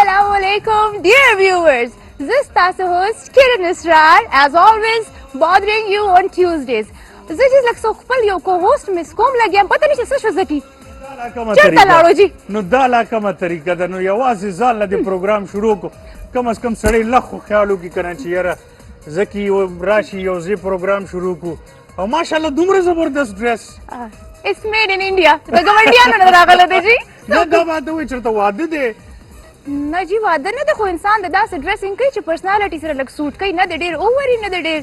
Assalamu alaikum, dear viewers. This is the host Kiran Israr, as always, bothering you on Tuesdays. This is like so khpal yo co-host miss kom lagya pata nahi څه شو زکی چرته لاړو جی نو دا لا کومه طریقه ده نو یوازې ځان له دې پروګرام شروع کو کم از کم سړی لخوا خیال وکړي که نه چې یاره زکي راشي یو ځای پروګرام شروع کو او ماشاءالله دومره زبردست ډرس It's made in India. د ګاونډیانو نه راغله دی جی نه دا ما ته وایي چېرته واده دی نه جی واده نه دی خو انسان د داسې ډریسنګ کوي چې پرسنالټي سره لږ سوټ کوي نه د ډېر اووري نه د ډېر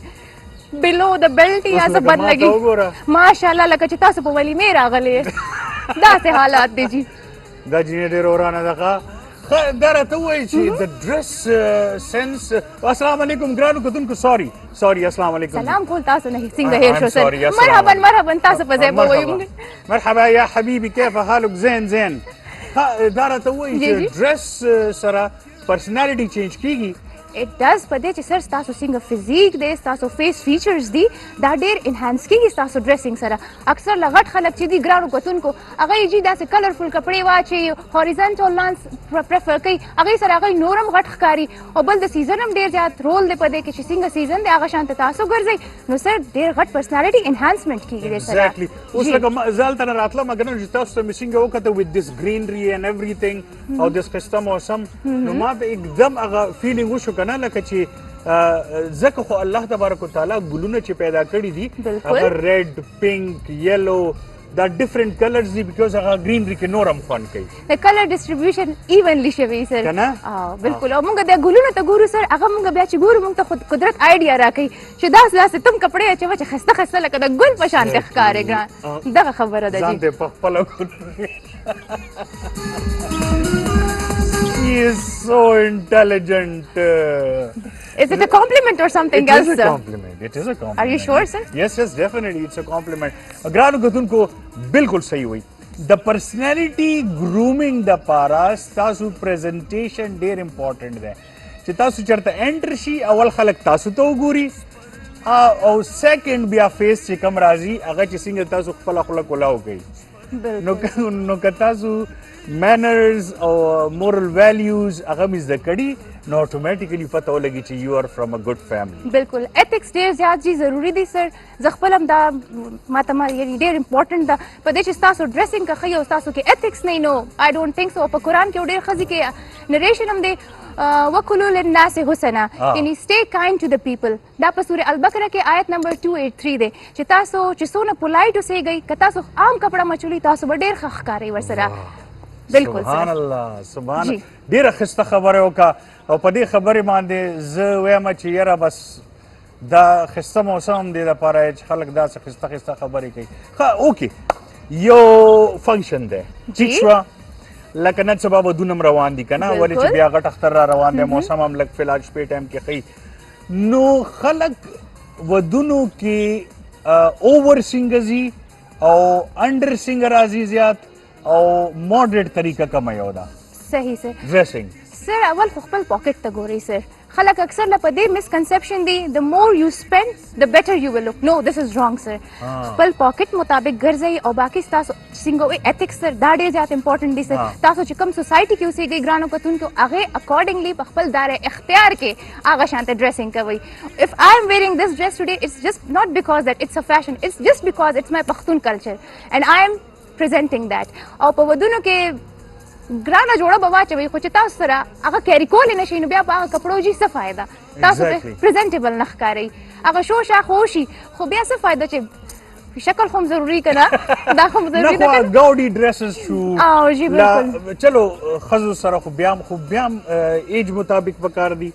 بلو د بیلټ یا څه بد لګي ماشاءالله لکه چې تاسو په ولیمې راغلې داسې حالات دي جی دا جینۍ ډېره ورانه ده ښه دا راته ووایي چې د ډرس سنس السلام علیکم ګرانو کتونکو سوري السلام علیکم سلام کول تاسو نه څنګه هیر شو سر مرحبا تاسو په ځای ووایو مرحبا یا حبیبي کیف حالک زين دا راته ووایي چې ډرس سره پرسنالټي چینج کیږي It does په دې چې سر تاسو څنګه فزیک دی تاسو فیس فیچرز دي دا ډېر انهانس کیږي تاسو ډریسینګ سره اکثر لغټ خلک چې دي ګرانو کتونکو هغه یې جی داسې کلرفل کپړې واچي هوریزنټل لانس پریفر کوي هغې سره هغه نورم غټ ښکاري او بل د سیزن هم ډېر زیات رول دی په دې کې چې څنګه سیزن دی هغه شانته تاسو ګرځئ نو سر ډېر غټ پرسنالټي انهانسمنټ کیږي دې سره اوس لکه زه هلته نه راتلم که نه چې تاسو ته مې څنګه وکته وذ دس ګرینري اینډ ایوریثینګ او دس ښایسته موسم نو ما ته एकदम هغه فیلینګ وشو که نه لکه چې ځکه خو الله تبارک وتعالی ګلونه چې پیدا کړي دي هغه ریډ پینک یلو دا ډیفرنٹ کلرز دي بیکاز هغه ګرینري کې نور هم خوند کوي د کلر ډسټریبیوشن ایونلی شوی سر کنه بالکل او موږ د ګلونو ته ګورو سر هغه موږ بیا چې ګورو موږ ته خود قدرت آیډیا راکوي چې داسې تم کپړې اچوه چې ښایسته ښایسته لکه د ګل په شان ښکارې ګران دغه خبره ده ځان ته په خپله He is so intelligent. Is it a compliment or something else, sir? It is a compliment. Are you sure, sir? Yes, definitely. It's a compliment. ګرانو کتونکو بالکل صحیح وایي د پرسنالټي ګرومینګ دپاره ستاسو پریزنټیشن ډېر امپورټنټ دی چې تاسو چېرته انټر شي اول خلک تاسو ته وګوري او سیکنډ بیا فیس چې کم راځي هغه چې څنګه تاسو خپله خوله کولاو کوي نو که تاسو manners او moral values هغه مې زده کړي نو اتومیټیکلی پته ولګي چې یو آر فرام ا ګډ فیملی بالکل ایتھکس ډېر زیات جی ضروري دي سر زه خپل هم دا ماته یعنې ډېر امپورټنټ ده په دې چې ستاسو ډریسنګ که ښه او ستاسو کې ایتھکس نه نو آی ډونټ تھنک سو په قرآن کې ډېر ښځې کې نریشن هم دی وکلو للناس حسنا یعنې سټے کایند ټو د پیپل دا په سورې البقره کې آیت نمبر 283 دی چې تاسو چې څونه پولایټ اوسېږئ که تاسو عام کپړه مچولي تاسو به ډېر ښه ښکارئ ورسره بالکل سبحان الله سبحان ډېره ښایسته خبره وکړه او په دې خبرې باندې زه وایم چې یاره بس دا ښایسته موسم دی دپاره چې خلک داسې ښایسته خبرې کوي ښه اوکې یو فنکشن دی ټیک شوه لکه نن سبا ودونه هم روان دي که نه ولې چې بیا غټ اختر را روان دی موسم هم لږ فلحال شپې ټایم کې ښایي نو خلک ودونو کې اوور سینګه ځي او انډر سینګه راځي زیات او ماډریټ طریقه کومه یو ده صحیح سر ډریسنګ سر اول خو خپل پاکټ ته ګورئ سر خلک اکثر له په دې مسکنسپشن دی د مور یو سپینډ د بیټر یو ول لک نو دس از رانګ سر خپل پاکټ مطابق ګرځئ او باقي ستاسو څنګه وایي ایتھکس سر دا ډېر زیات امپورټنټ دي سر تاسو چې کوم سوسایټي کې اوسېږئ ګرانو کتونکو هغې اکارډنګلی په خپل دایره اختیار کې هغه شانته ډریسنګ کوئ اف آی ایم ویرینګ دس ډریس ټوډے اټس جسٹ ناٹ بیکاز دیٹ اټس ا فیشن اټس جسٹ بیکاز اټس مای پښتون کلچر اینڈ آی ایم presenting that او په ودونو کې ګرانه جوړه به واچوئ خو چې تاسو سره هغه کیری کولی نه شئ نو بیا په هغه کپړو جي څه فایده تاسو پریزنټیبل نه ښکارئ هغه شو شاخ وشي خو بیا څه فایده چې شکل خو هم ضروري که نه دا خو ضروري ده ګاوډي ډریسز شو جی بالکل چلو ښځو سره خو بیا هم ایج مطابق پکار دي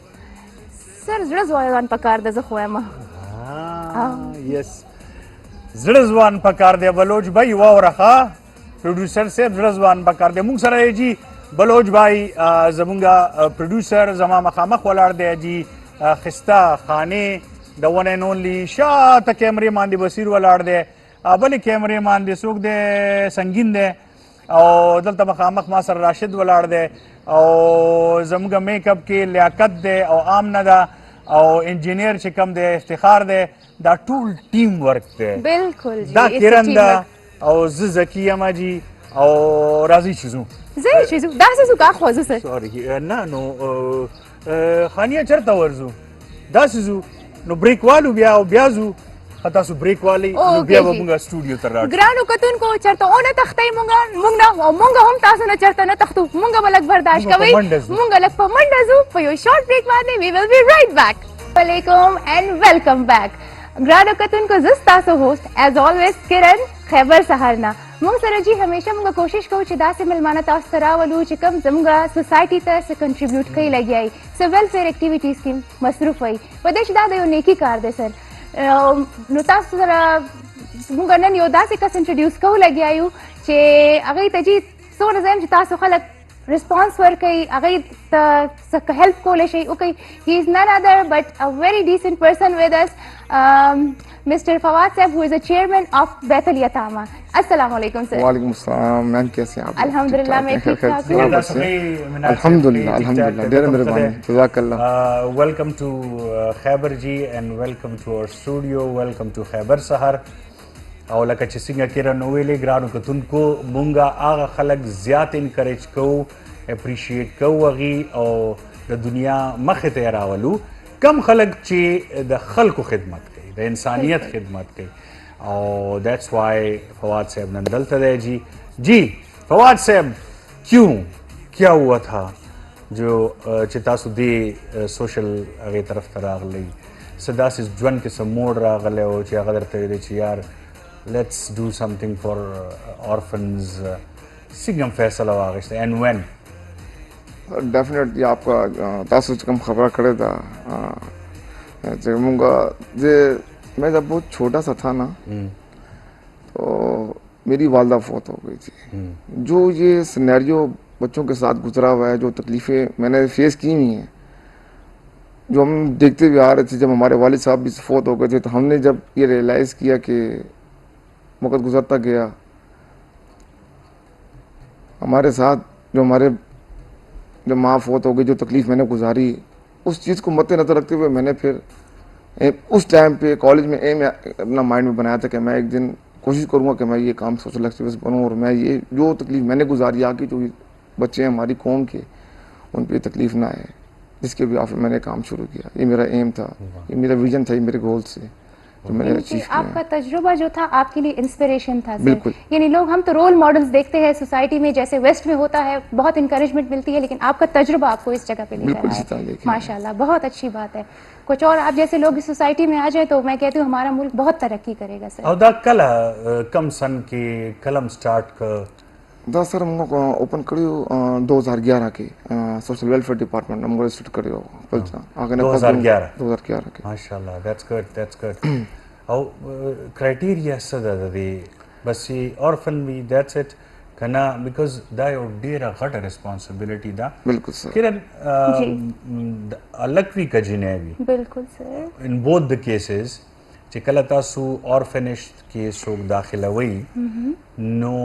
سر زړه ځوان پکار ده زه خو وایم یس زړه ځوان پکار دی بلوچ بھائی واوره ښه پروډوسر صاحب زړه ځوان پکار دی موږ سره یې جي بلوچ بھائی زمونږ پروډوسر زما مخامخ ولاړ دی جي ښایسته خانې د ون اینډ اونلی شاته کیمرې مان دی بصیر ولاړ دی بلې کیمرې مان دی څوک دی سنګین دی او دلته مخامخ ما سره راشد ولاړ دی او زموږ میک اپ کې لیاقت دی او عام نه ده او انجینیر چې کوم دی افتخار دی دا ټول ټیم ورک دی بالکل دا کرن ده او زه زکی یم جي او راځئ چې ځو زي شو داسه سو کا خوازو سر سوري نه نو خانیا چرته ورزو داسې زو نو بریک والو بیا او بیا زو خطا سو بریک والی نو بیا به موږ سټوډیو ته راځو ګرانو کتونکو چرته اونه تختې مونږ هم تاسو نه چرته نه تختو مونږ بلک برداشت کوي مونږ لک په منډه زو په یو شارټ بریک باندې وی ول بی رائټ بیک علیکم اینڈ ویلکم بیک ګرانو کتونکو زس تاسو هوست ایز آلویز کرن خیبر سهارنا مونږ سره جی همیشه مونږ کوشش کوو چې داسې ملمانه تاسو ته راولو چې کوم زموږ سوسایټي ته څه کنټریبیوټ کوي لګیایي څه ویلفیر اکټیویټیز کې مصروف وي په دې چې دا د یو نیکي کار دی سر نو تاسو سره موږ نن یو داسې کس انټروډیوس کوو لګیا یو چې هغوی ته جي څومره زه یم چې تاسو خلک response ورکوي هغوی ته څه هیلپ کولی شئ وکړئ he is none other but a very decent person with us Mr. Fawad Saab who is a chairman of Bait al-Yatama السلام علیکم سر वालेकुम अस्सलाम मैम कैसे हैं आप अल्हम्दुलिल्लाह मैं ठीक ठाक हूँ अल्हम्दुलिल्लाह अल्हम्दुलिल्लाह ढेर मेहरबानी जज़ाकल्लाह welcome to Khyber ji and welcome to our studio welcome to Khyber Sahar او لکه چې څنګه کېره نو ویلې ګرانو کتونکو مونږه هغه خلک زیات انکریج کوو اپریشیټ کوو هغې او د دنیا مخې ته یې راولو کم خلک چې د خلکو خدمت کوي د انسانیت خدمت کوي او دیٹس وائی فواد صاحب نن دلته دی جی فواد صاحب کیوں کیا ہوا تھا جو چې تاسو دې سوشل هغې طرف ته راغلی څه داسې ژوند کې څه موډ راغلی او چې هغه درته ویلی چې یار let's do something for orphans څنګه فیصله واخیسته and when definitely आपका तासु कम खबर करे था जे मुंगा जे मैं जब बहुत छोटा सा था ना तो मेरी वालदा फौत हो गई थी जो ये सिनेरियो बच्चों के साथ गुजरा हुआ है जो तकलीफ़ें मैंने फेस की हुई हैं जो हम देखते हुए आ रहे थे जब हमारे वालिद साहब भी फौत हो गए थे तो हमने जब ये रियलाइज़ किया कि वक्त गुजरता गया हमारे साथ जो माँ फौत हो गई जो तकलीफ़ मैंने गुजारी उस चीज़ को मद्देनज़र रखते हुए मैंने फिर उस टाइम पे कॉलेज में एम अपना माइंड में बनाया था कि मैं एक दिन कोशिश करूँगा कि मैं ये काम सोशल एक्टिविस्ट बनूँ और मैं ये जो तकलीफ़ मैंने गुजारी आगे जो बच्चे हैं हमारी कौम के उन पर तकलीफ़ ना आए जिसके भी फिर मैंने काम शुरू किया ये मेरा एम था ये मेरा विजन था ये मेरे गोल से तो मैंने अचीव किया आपका तजुर्बा जो था आपके लिए इंस्पिरेशन था बिल्कुल यानी लोग हम तो रोल मॉडल्स देखते हैं सोसाइटी में जैसे वेस्ट में होता है बहुत इंकरेजमेंट मिलती है लेकिन आपका तजुर्बा आपको इस जगह पे ले बिल्कुल जाया है माशाल्लाह बहुत अच्छी बात है कुछ और आप जैसे लोग इस सोसाइटी में आ जाए तो मैं कहती हूँ हमारा मुल्क बहुत तरक्की करेगा सर और दा कल कम सन के कलम स्टार्ट कर दा सर हम लोग ओपन करियो 2011 के सोशल वेलफेयर डिपार्टमेंट हम रजिस्टर करियो पलचा आगे 2011 के माशाल्लाह दैट्स गुड او کرایټیریا څه ده د دې بس orphan وي that's it کنه بیکاز دا یو ډیره غټه ریسپانسبিলিټي ده بالکل سر کرن الګ وی کجنه وي بالکل سر in both the cases چې کله تاسو orphanage کې څوک داخله وي نو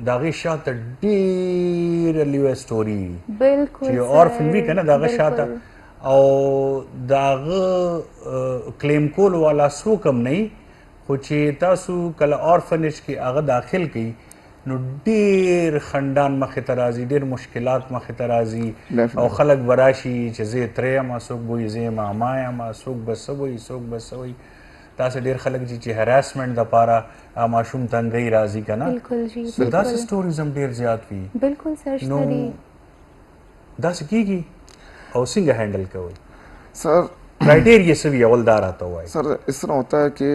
داغه شاته ډیره لوی سټوري بالکل چې orphan وی کنه داغه شاته او داغه کلیم کول والا څوک هم نه خو چې تاسو کله orphanage کې هغه داخل کړئ نو ډېر خندان مخې ته راځي ډېر مشکلات مخې ته راځي او خلک به راشي چې زه یې تره یم څوک به وایي زه یې ماما یم څوک به څه وایي څوک به څه وایي داسې ډېر خلک دي چې هراسمنټ دپاره ماشوم تنګۍ راځي که نه بالکل جی داسې سټوریز هم ډېر زیات وي بالکل سر نو داسې کېږي او څنګه ہینڈل کوئی सर کرائٹیریا سے بھی اولدار آتا ہوا ہے सर इस तरह होता है कि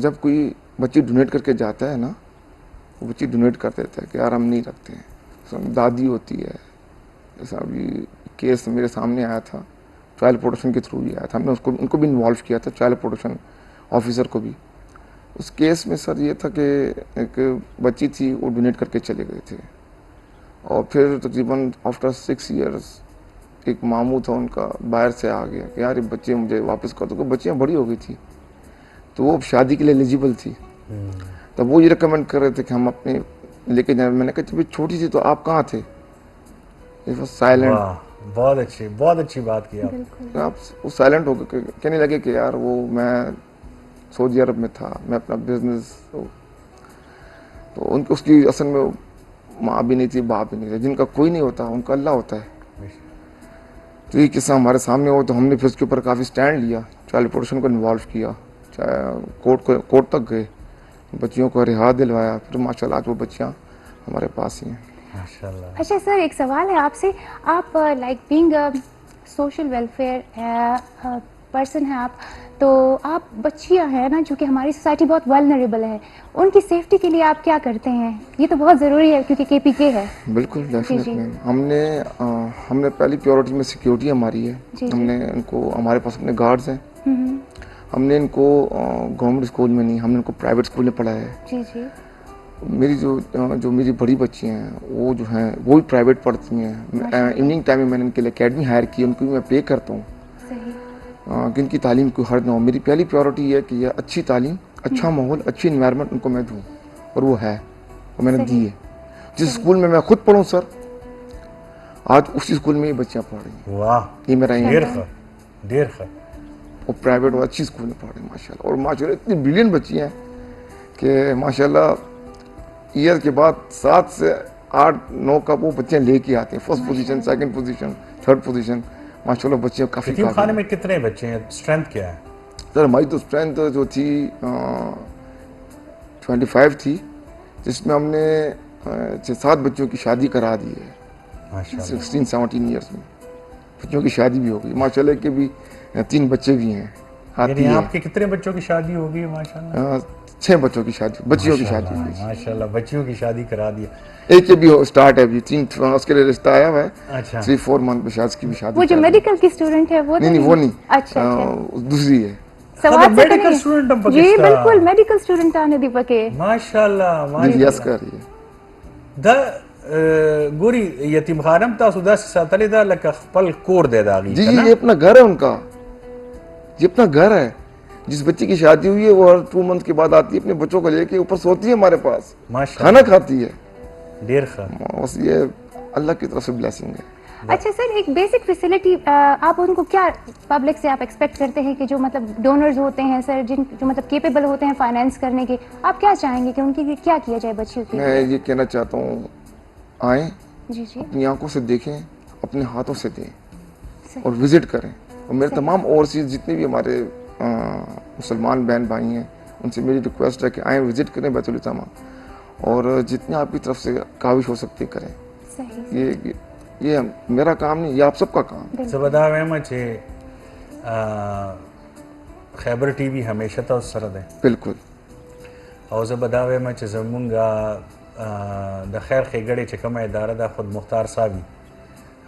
जब कोई बच्ची डोनेट करके जाता है ना वो बच्ची डोनेट कर देता है कि यार हम नहीं रखते हैं सर दादी होती है जैसा अभी केस मेरे सामने आया था चाइल्ड प्रोटेक्शन के थ्रू ही आया था हमने उनको भी इन्वॉल्व किया था चाइल्ड प्रोटेक्शन ऑफिसर को भी उस केस में सर ये था कि एक बच्ची थी वो डोनेट करके चले गए थे और फिर तकरीबन आफ्टर 6 years एक मामू था उनका बाहर से आ गया कि यार ये बच्चे मुझे वापस कर दो क्योंकि बच्चियाँ बड़ी हो गई थी तो वो शादी के लिए एलिजिबल थी तब वो ये रिकमेंड कर रहे थे कि हम अपने लेके जाए मैंने कहा जब छोटी थी तो आप कहाँ थे साइलेंट बहुत अच्छी बात की आप वो साइलेंट हो गए कहने लगे कि यार वो मैं सऊदी अरब में था मैं अपना बिजनेस तो उनकी उसकी असल में माँ भी नहीं थी, बाप भी नहीं था। जिनका कोई नहीं होता उनका अल्लाह होता है। तो ये किस्सा हमारे सामने हो तो हमने फिर उसके ऊपर काफ़ी स्टैंड लिया, चाइल्ड प्रोटेक्शन को इन्वॉल्व किया, चाहे कोर्ट तक गए, बच्चियों को रिहा दिलवाया। फिर माशाल्लाह आज वो बच्चियाँ हमारे पास ही हैं। माशाल्लाह। अच्छा सर, एक सवाल है आपसे। आप like being social welfare person है आप, तो आप बच्चियां हैं ना, जो कि हमारी सोसाइटी बहुत वल्नरेबल है, उनकी सेफ्टी के लिए आप क्या करते हैं? ये तो बहुत ज़रूरी है क्योंकि KPK है। बिल्कुल डेफिनेटली हमने पहली प्योरिटी में सिक्योरिटी हमारी है। जी। हमने इनको, हमारे पास अपने गार्ड्स हैं। हमने इनको गवर्नमेंट स्कूल में नहीं, हमने इनको प्राइवेट स्कूल में पढ़ाया है। जी जी। मेरी जो मेरी बड़ी बच्ची हैं वो जो हैं वो भी प्राइवेट पढ़ती हैं। इवनिंग टाइम में मैंने इनके लिए अकेडमी हायर की, उनको भी मैं पे करता हूँ सही। कि इनकी तालीम कोई हर्ज ना हो। मेरी पहली प्रायोरिटी है कि ये अच्छी तालीम, अच्छा माहौल, अच्छी इन्वायरमेंट उनको मैं दूँ, और वो है, और मैंने दी है। जिस स्कूल में मैं खुद पढ़ूँ सर, आज उसी स्कूल में ये बच्चियाँ पढ़ रही हैं। वाह, ये मेरा एम है। देर खैर। वो प्राइवेट और अच्छी स्कूल में पढ़ रही हैं माशाल्लाह। और माशाल्लाह इतनी ब्रिलियंट बच्ची हैं कि माशाल्लाह ईयर के बाद 7 से 8-9 का वो बच्चे लेके आते हैं, first position, second position, third position. माशाल्लाह बच्चे काफ़ी यतीम खाने में कितने बच्चे हैं? स्ट्रेंथ क्या है? सर हमारी तो स्ट्रेंथ जो थी 25 थी, जिसमें हमने 6-7 बच्चों की शादी करा दी है। माशाल्लाह। 16-17 ईयर्स में बच्चों की शादी भी हो गई माशाल्लाह के भी 3 बच्चे भी हैं। यानी आपके कितने बच्चों की शादी हो गई? माशाल्लाह। 6 बच्चों की शादी, बच्चियों की शादी हुई। माशाल्लाह, बच्चियों की शादी करा दिया। एक के भी स्टार्ट है अभी, 3 उसके लिए रिश्ता आया हुआ है। अच्छा। 3-4 मंथ में शायद की भी शादी। वो जो मेडिकल की स्टूडेंट है वो नहीं वो नहीं, अच्छा अच्छा। दूसरी है। सवाल से मेडिकल करेंगे। स्टूडेंट हम जी पाकिस्तान। बिल्कुल, मेडिकल स्टूडेंट आने दीपके। माशाल्लाह जी माशाल्लाह। यस कर रही है। द गोरी यतीम खानम तासु दस सातले दा लक खपल कोर दे दागी जी जी, ये अपना घर है उनका, ये अपना घर है। जिस बच्ची की शादी हुई है वो हर 2 मंथ के बाद आती है अपने बच्चों को लेके, ऊपर सोती है हमारे पास, माशाल्लाह। खाना खाती है। देर खैर। बस ये अल्लाह की तरफ से ब्लेसिंग है। अच्छा सर, एक बेसिक फैसिलिटी आप उनको क्या पब्लिक से आप एक्सपेक्ट करते हैं कि जो मतलब डोनर्स होते हैं सर, जो मतलब केपेबल होते हैं फाइनेंस करने के, आप क्या चाहेंगे कि उनके लिए क्या किया जाए बच्चियों के मैं ये कहना चाहता हूँ, आएँ, जी जी। अपनी आंखों से देखें, अपने हाथों से दें, सही। और विजिट करें। और मेरे तमाम ओवरसीज़ जितने भी हमारे मुसलमान बहन भाई हैं, उनसे मेरी रिक्वेस्ट है कि आएँ, विजिट करें बैतुल यतीमा, और जितनी आपकी तरफ से काविश हो सकती है करें। सही। ये मेरा काम नहीं, ये आप सबका काम। सबदा में छे खैबर टीवी हमेशा तो सरद है। बिल्कुल। और सबदा में छे जमुंगा द खैर खेगड़े छे कम इदारा दा खुद मुख्तार साहब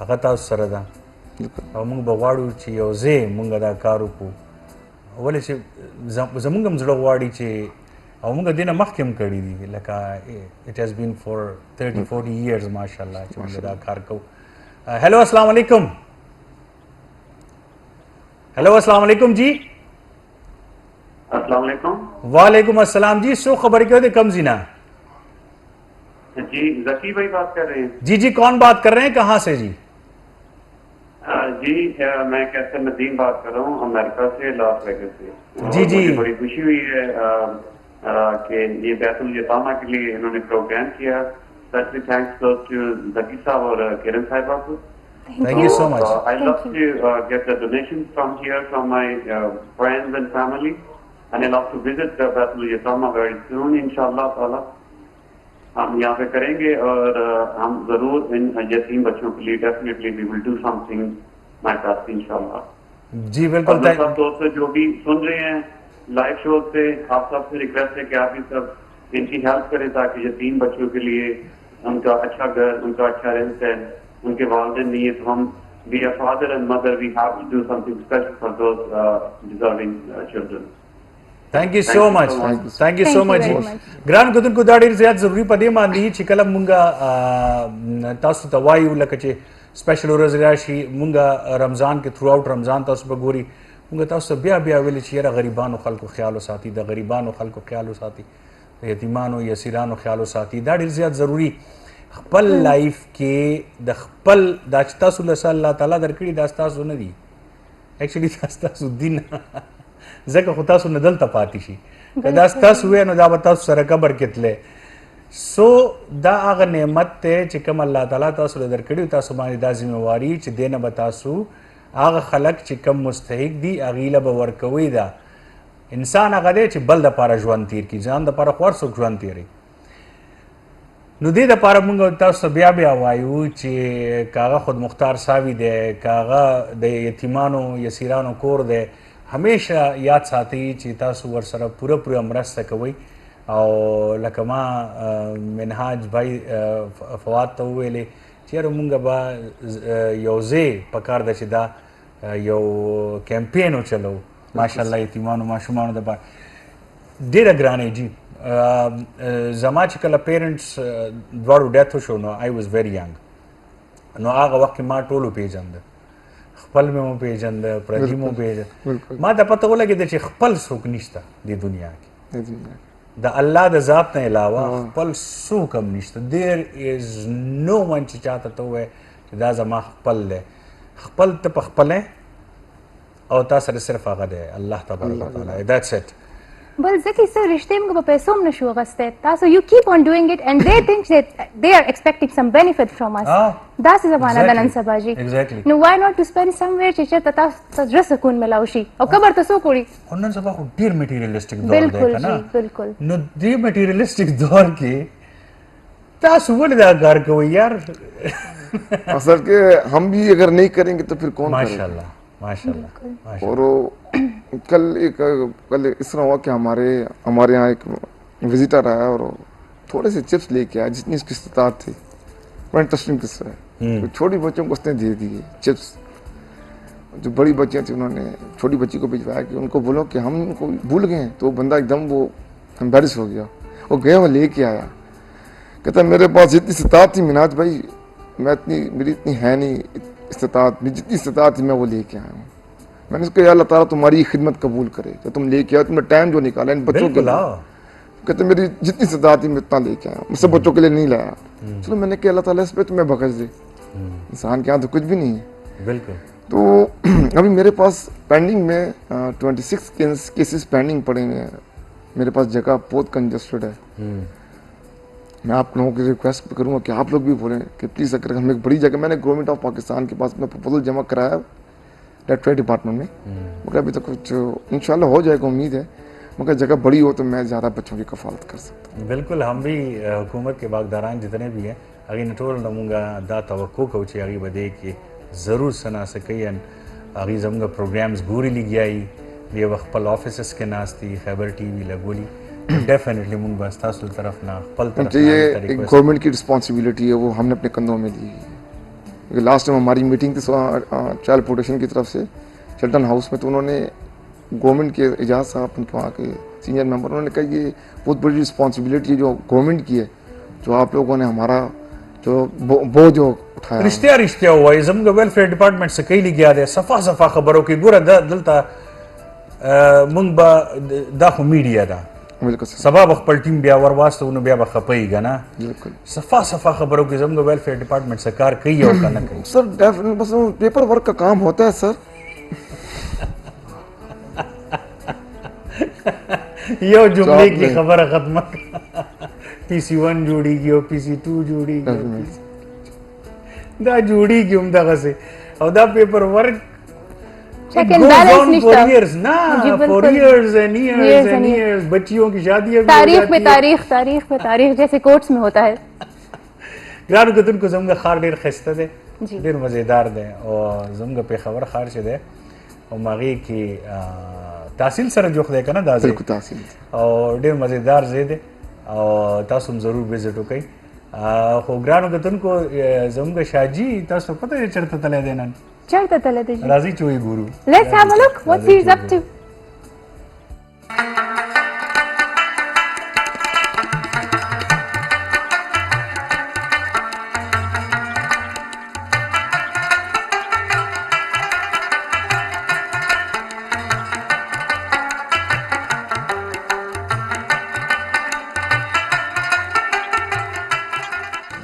हकता सरदा और मुंग बवाड़ू छे यो जे मुंग दा कारू को वले छे जमुंगम जड़ो वाड़ी छे और मुंग दिन मखकम कड़ी दी लका इट हैज बीन फॉर 30-40 इयर्स माशाल्लाह मुंग दा कार को। हेलो अस्सलाम वालेकुम। हेलो अस्सलाम वालेकुम जी। अस्सलाम वालेकुम। वालेकुम अस्सलाम जी। सो खबर क्या होती कम जीना? जी जकी भाई बात कर रहे हैं? जी जी, कौन बात कर रहे हैं, कहाँ से जी? जी मैं कैसे नदीम बात कर रहा हूँ अमेरिका से, लॉस वेगस से। जी, जी। मुझे बड़ी खुशी हुई है कि ये बैतुल यतीमा के लिए इन्होंने प्रोग्राम किया। स्पेशली थैंक्स टू जकी साहब और किरण साहिबा को। Thank you so much. I love to get the donations from here from my friends and family, and I love to visit Baitul Yatama very soon, inshallah taala. हम यहाँ पे करेंगे और हम जरूर इन यतीम बच्चों के लिए definitely we will do something माय पास इंशाल्लाह। जी बिल्कुल। सब दोस्त जो भी सुन रहे हैं लाइव शो से, आप सबसे रिक्वेस्ट है कि आप ये सब इनकी हेल्प करें ताकि यतीम बच्चों के लिए उनका अच्छा घर, उनका अच्छा रहन सहन, उनके वालिदैन नहीं है तो हम be a father and mother, we have to do something special for those deserving children. Thank you so much. Thank you so much जी। ग्रांड गुदन को दाड़ी ज़्यादा ज़रूरी पदे मानी चिकलम मुंगा तासु तवायु लकचे स्पेशल रोज़गाशी मुंगा रमज़ान के थ्रू आउट रमज़ान तासु बगोरी मुंगा तासु बिया बिया वेली चियरा गरीबान खल को ख्याल साथी द गरीबान खल को ख्याल साथी यतीमान यसीरान ख्याल साथी दाड़ी ज़्यादा ज़रूरी खपल लाइफ के द खपल दाचता सुल्ला अल्लाह ताला दरकड़ी दास्ता सुनदी एक्चुअली दास्ता सुद्दीन زکه خو تاسو نه دلته پاتې شي که دا ستاسو وی نو دا به تاسو سره قبر کې تللی سو دا هغه نعمت ته چې کوم الله تعالی تاسو له درکړي تاسو باندې دا ذمہواری چې دینه به تاسو هغه خلک چې کم مستحق دي هغې له به ورکوي دا انسان هغه دی چې بل دپاره ژوند تیر کړي ځان دپاره خو هر څوک ژوند تیروي نو دې دپاره موږ تاسو ته بیا بیا وایو چې که هغه خود مختار ساوي دی که هغه د یتیمانو یسیرانو کور دی همیشه یاد ساتئ چې تاسو ورسره پوره مرسته کوئ او لکه ما منهاج بھائی فواد ته وویلې چې یاره مونږ به یو ځای پکار ده چې دا یو کیمپین وچلو ماشاءالله یتیمانو ماشومانو دپاره ډېره ګرانه جي زما چې کله پیرنټس دواړو ډیث وشو نو آی واز ویری ینګ نو هغه وخت کې ما ټول وپېژنده خپل مې وپېژنده پردي مې وپېژنده ما ته پته ولګېده چې خپل څوک نشته دې دنیا کې د الله د ذات نه علاوه خپل څوک هم نشته دیر از نو ون چې چاته ته ووایې چې دا زما خپل دی خپل ته په خپله او تا سره صرف هغه دی الله تبارک وتعالی دیټس اټ بل ځکه سر رشتې موږ په پیسو هم نشو اخیستی تاسو یو کیپ آن ډوینګ اټ اینڈ دے تھنک دیٹ دے آر ایکسپیکټینګ سم بینیفٹ فرام اس داسې زمانه ده نن سبا جي نو وای ناٹ ټو سپینډ سم ویر چې چېرته تاسو ته زړه سکون ملاو شي او قبر ته څوک وړي او نن سبا خو ډېر میټیریلسټک دور دی که نه بالکل نو دې میټیریلسټک دور کې تاسو ولې دا کار کوئ یار اصل کې ہم بھی اگر نہیں کریں گے تو پھر کون کرے ماشاء اللہ ماشاء اللہ اور کل اس طرح ہوا کہ ہمارے یہاں ایک وزٹر آیا اور تھوڑے سے چپس لے کے آیا جتنی اس کی استطاعت تھی بڑا انٹرسٹنگ قصہ ہے چھوٹی بچوں کو اس نے دے دیے چپس جو بڑی بچیاں تھیں انہوں نے چھوٹی بچی کو بھجوایا کہ ان کو بولو کہ ہم ان کو بھول گئے ہیں تو وہ بندہ ایک دم وہ امبیرس ہو گیا وہ گیا وہ لے کے آیا کہتا میرے پاس جتنی استطاعت تھی مناج بھائی میری اتنی ہے نہیں استطاعت جتنی استطاعت تھی میں وہ لے کے آیا ہوں میں نے کہا یا اللہ تعالیٰ تمہاری خدمت قبول کرے کہ تم لے کے آئے تم نے ٹائم جو نکالا ان بچوں کے لیے کہتے میری جتنی استطاعت تھی میں اتنا لے کے آیا مجھ سے بچوں کے لیے نہیں لایا چلو میں نے کہا اللہ تعالیٰ اس پہ تمہیں بخش دے انسان کے یہاں تو کچھ بھی نہیں ہے بالکل تو ابھی میرے پاس پینڈنگ میں 26 کیسز پینڈنگ پڑے ہوئے ہیں میرے پاس جگہ بہت کنجسٹڈ ہے میں آپ لوگوں کی ریکویسٹ کروں گا کہ آپ لوگ بھی بولیں کہ پلیز اگر ہم ایک بڑی جگہ میں نے گورنمنٹ آف پاکستان کے پاس میں پروپوزل جمع کرایا ٹریڈ ڈپارٹمنٹ میں مگر ابھی تک کچھ انشاءاللہ ہو جائے گا امید ہے مگر جگہ بڑی ہو تو میں زیادہ بچوں کی کفالت کر سکتا ہوں بالکل ہم بھی حکومت کے واقداران جتنے بھی ہیں هغې نه ټول نه مونږ دا توقع کوو چې هغې به دې کې ضرور څه ناسه کوي هغې زموږ پروګرامز ګوري لګیا وي به خپل آفیسز کې ناست دي خیبر ټي وي لګولي ڈیفینیٹلی مونږ به ستاسو طرف نه خپل طرف یہ ایک گورنمنٹ کی رسپانسبلٹی ہے وہ ہم نے اپنے کندھوں میں لی ہے لاسٹ ٹائم ہماری میٹنگ تھی چائلڈ پروٹیکشن کی طرف سے چلٹن ہاؤس میں تو انہوں نے گورنمنٹ کے اعجاز صاحب ان کے وہاں کے سینئر ممبر انہوں نے کہا یہ بہت بڑی رسپانسبلٹی ہے جو گورنمنٹ کی ہے جو آپ لوگوں نے ہمارا جو بوجھ جو اٹھایا رښتیا ووایي زموږ ویلفیر ډپارټمنټ څه کوي لګیا دی صفا خبرو کوي ګوره دلته مونږ به دا خو میډیا ده سبا به خپل ټیم بیا ورواستو نو بیا به خپهیږه نه بالکل صفا خبرو کې زموږ ویلفیر ډپارټمنټ څه کار کوي او که نه کوي سر بس پیپر ورک کا کام ہوتا ہے سر یو جملے کی خبر ختمه PC1 جوړیږي او PC2 جوړیږي دا جوړیږي همدغسې او دا پیپر ورک check and balance نشتا for years نا for years and years بچیوں کی شادیاں تاریخ میں تاریخ جیسے کورٹس میں ہوتا ہے ګرانو کتونکو زموږ ښار ډېر ښایسته دی ډېر مزیدار دی او زموږ پېښور ښار چې دی او هغې کې تحصیل سره جوخ دی که نه دا ځای او ډېر مزیدار ځای دی او تاسو هم ضرور وزټ وکئ خو ګرانو کتونکو زموږ شاجي تاسو پته دی چېرته تللی دی نن چېرته تللی دی راځئ چې ویې ګورو Let's have a look what he's up to.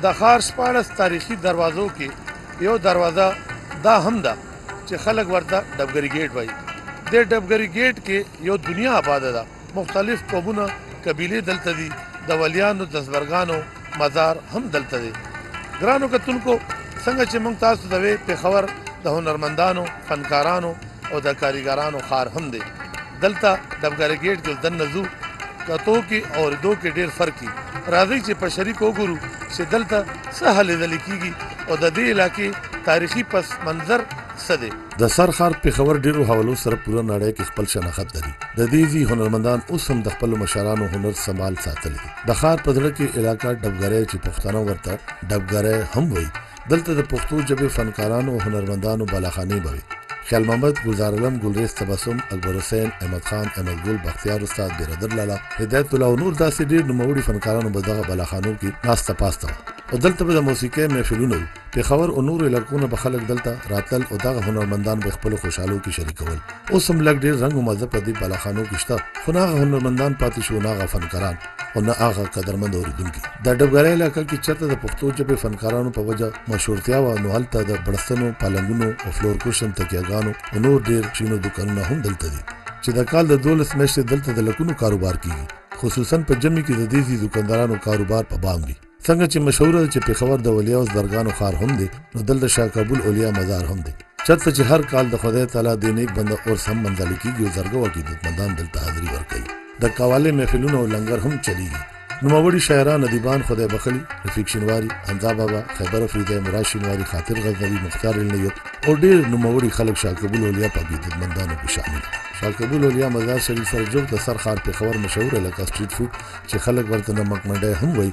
د ښار شپاړس تاریخي دروازو کې یو دروازه دا هم ده چې خلک ورته ډبګري ګیټ وایي د ډبګري ګیټ کې یو دنیا آباده ده مختلف قومونه قبیلې دلته دي د ولیانو د زبرګانو مزار هم دلته دی. ګرانو کتونکو څنګه چې موږ تاسو ته وې پېښور د هنرمندانو فنکارانو او د کاریګرانو ښار هم دی. دلته ډبګر ګیټ کې دننه ځو کتو کې او اورېدو کې ډېر فرق دي. راځئ چې په شریک وګورو چې دلته څه هلې ځلې کېږي او د دې علاقې تاریخي پس منظر څه دی. د سر ښار پېښور ډېرو حوالو سره پوره نړۍ کې خپل شناخت لري. د دې ځای هنرمندان اوس هم د خپلو مشرانو هنر سمال ساتلی دي. د ښار په زړه کې علاقه ډبګری چې پښتانه ورته ډبګری هم وایي. دلته د پښتو ژبې فنکارانو او هنرمندانو بالاخانې به وي. خیال محمد، گلزار علم، گلریز تبسم، اکبر حسین، احمد خان، احمد ګل، بختیار استاد، بیرادر لالا، هدایت الله او نور داسې ډېر نوموړي فنکارانو به دغه بالاخانو کې ناسته پاسته وه او دلته به د موسیقۍ محفلونه وو. پېښور او نورو علاقو نه به خلک دلته راتلل او دغه هنرمندان به خپلو خوشحالو کې شریکول. اوس هم لږ ډېر رنګ و مزه په دې بالاخانو کې شته، خو نه هغه هنرمندان پاتې شو، نه هغه فنکاران او نه هغه قدرمند اورېدونکي. د ډبګرۍ علاقه کې چېرته د پښتو ژبې فنکارانو په وجه مشهورتیا وه، نو هلته د بړستنو، پالنګونو او فلور کوشن تکیهګانو او نور ډېر شینو دوکانونه هم دلته دي چې د کال د 12 میاشتې دلته د لکونو کاروبار کیږي. خصوصا په ژمي کې د دې ځای دوکاندارانو کاروبار په بام وي. څنګه چې مشهوره ده چې پېښور د ولیا او زبرګانو ښار هم دی، نو دلته شاه کابل اولیا مزار هم دی چېرته چې هر کال د خدای تعالی د نیک بنده اورس هم منځلې کېږي او زرګوه عقیدتمندان دلته حاضري ورکوي. د قوالې محفلونه او لنګر هم چلیږي. نوموړي شاعران ادیبان خدای بخلي، رفیق شینواري، حمزه بابا، خیبر افریدی، مراد شینواري، خاطر غزنوي، مختار النیر او ډېر نوموړي خلک شاه کابل اولیا په عقیدتمندانو کې شامل دي. شاه کابل اولیا مزار شریف سره جوړ د سر ښار پېښور مشهور علاقه سټریټ فوډ چې خلک ورته نمک منډی هم وایي.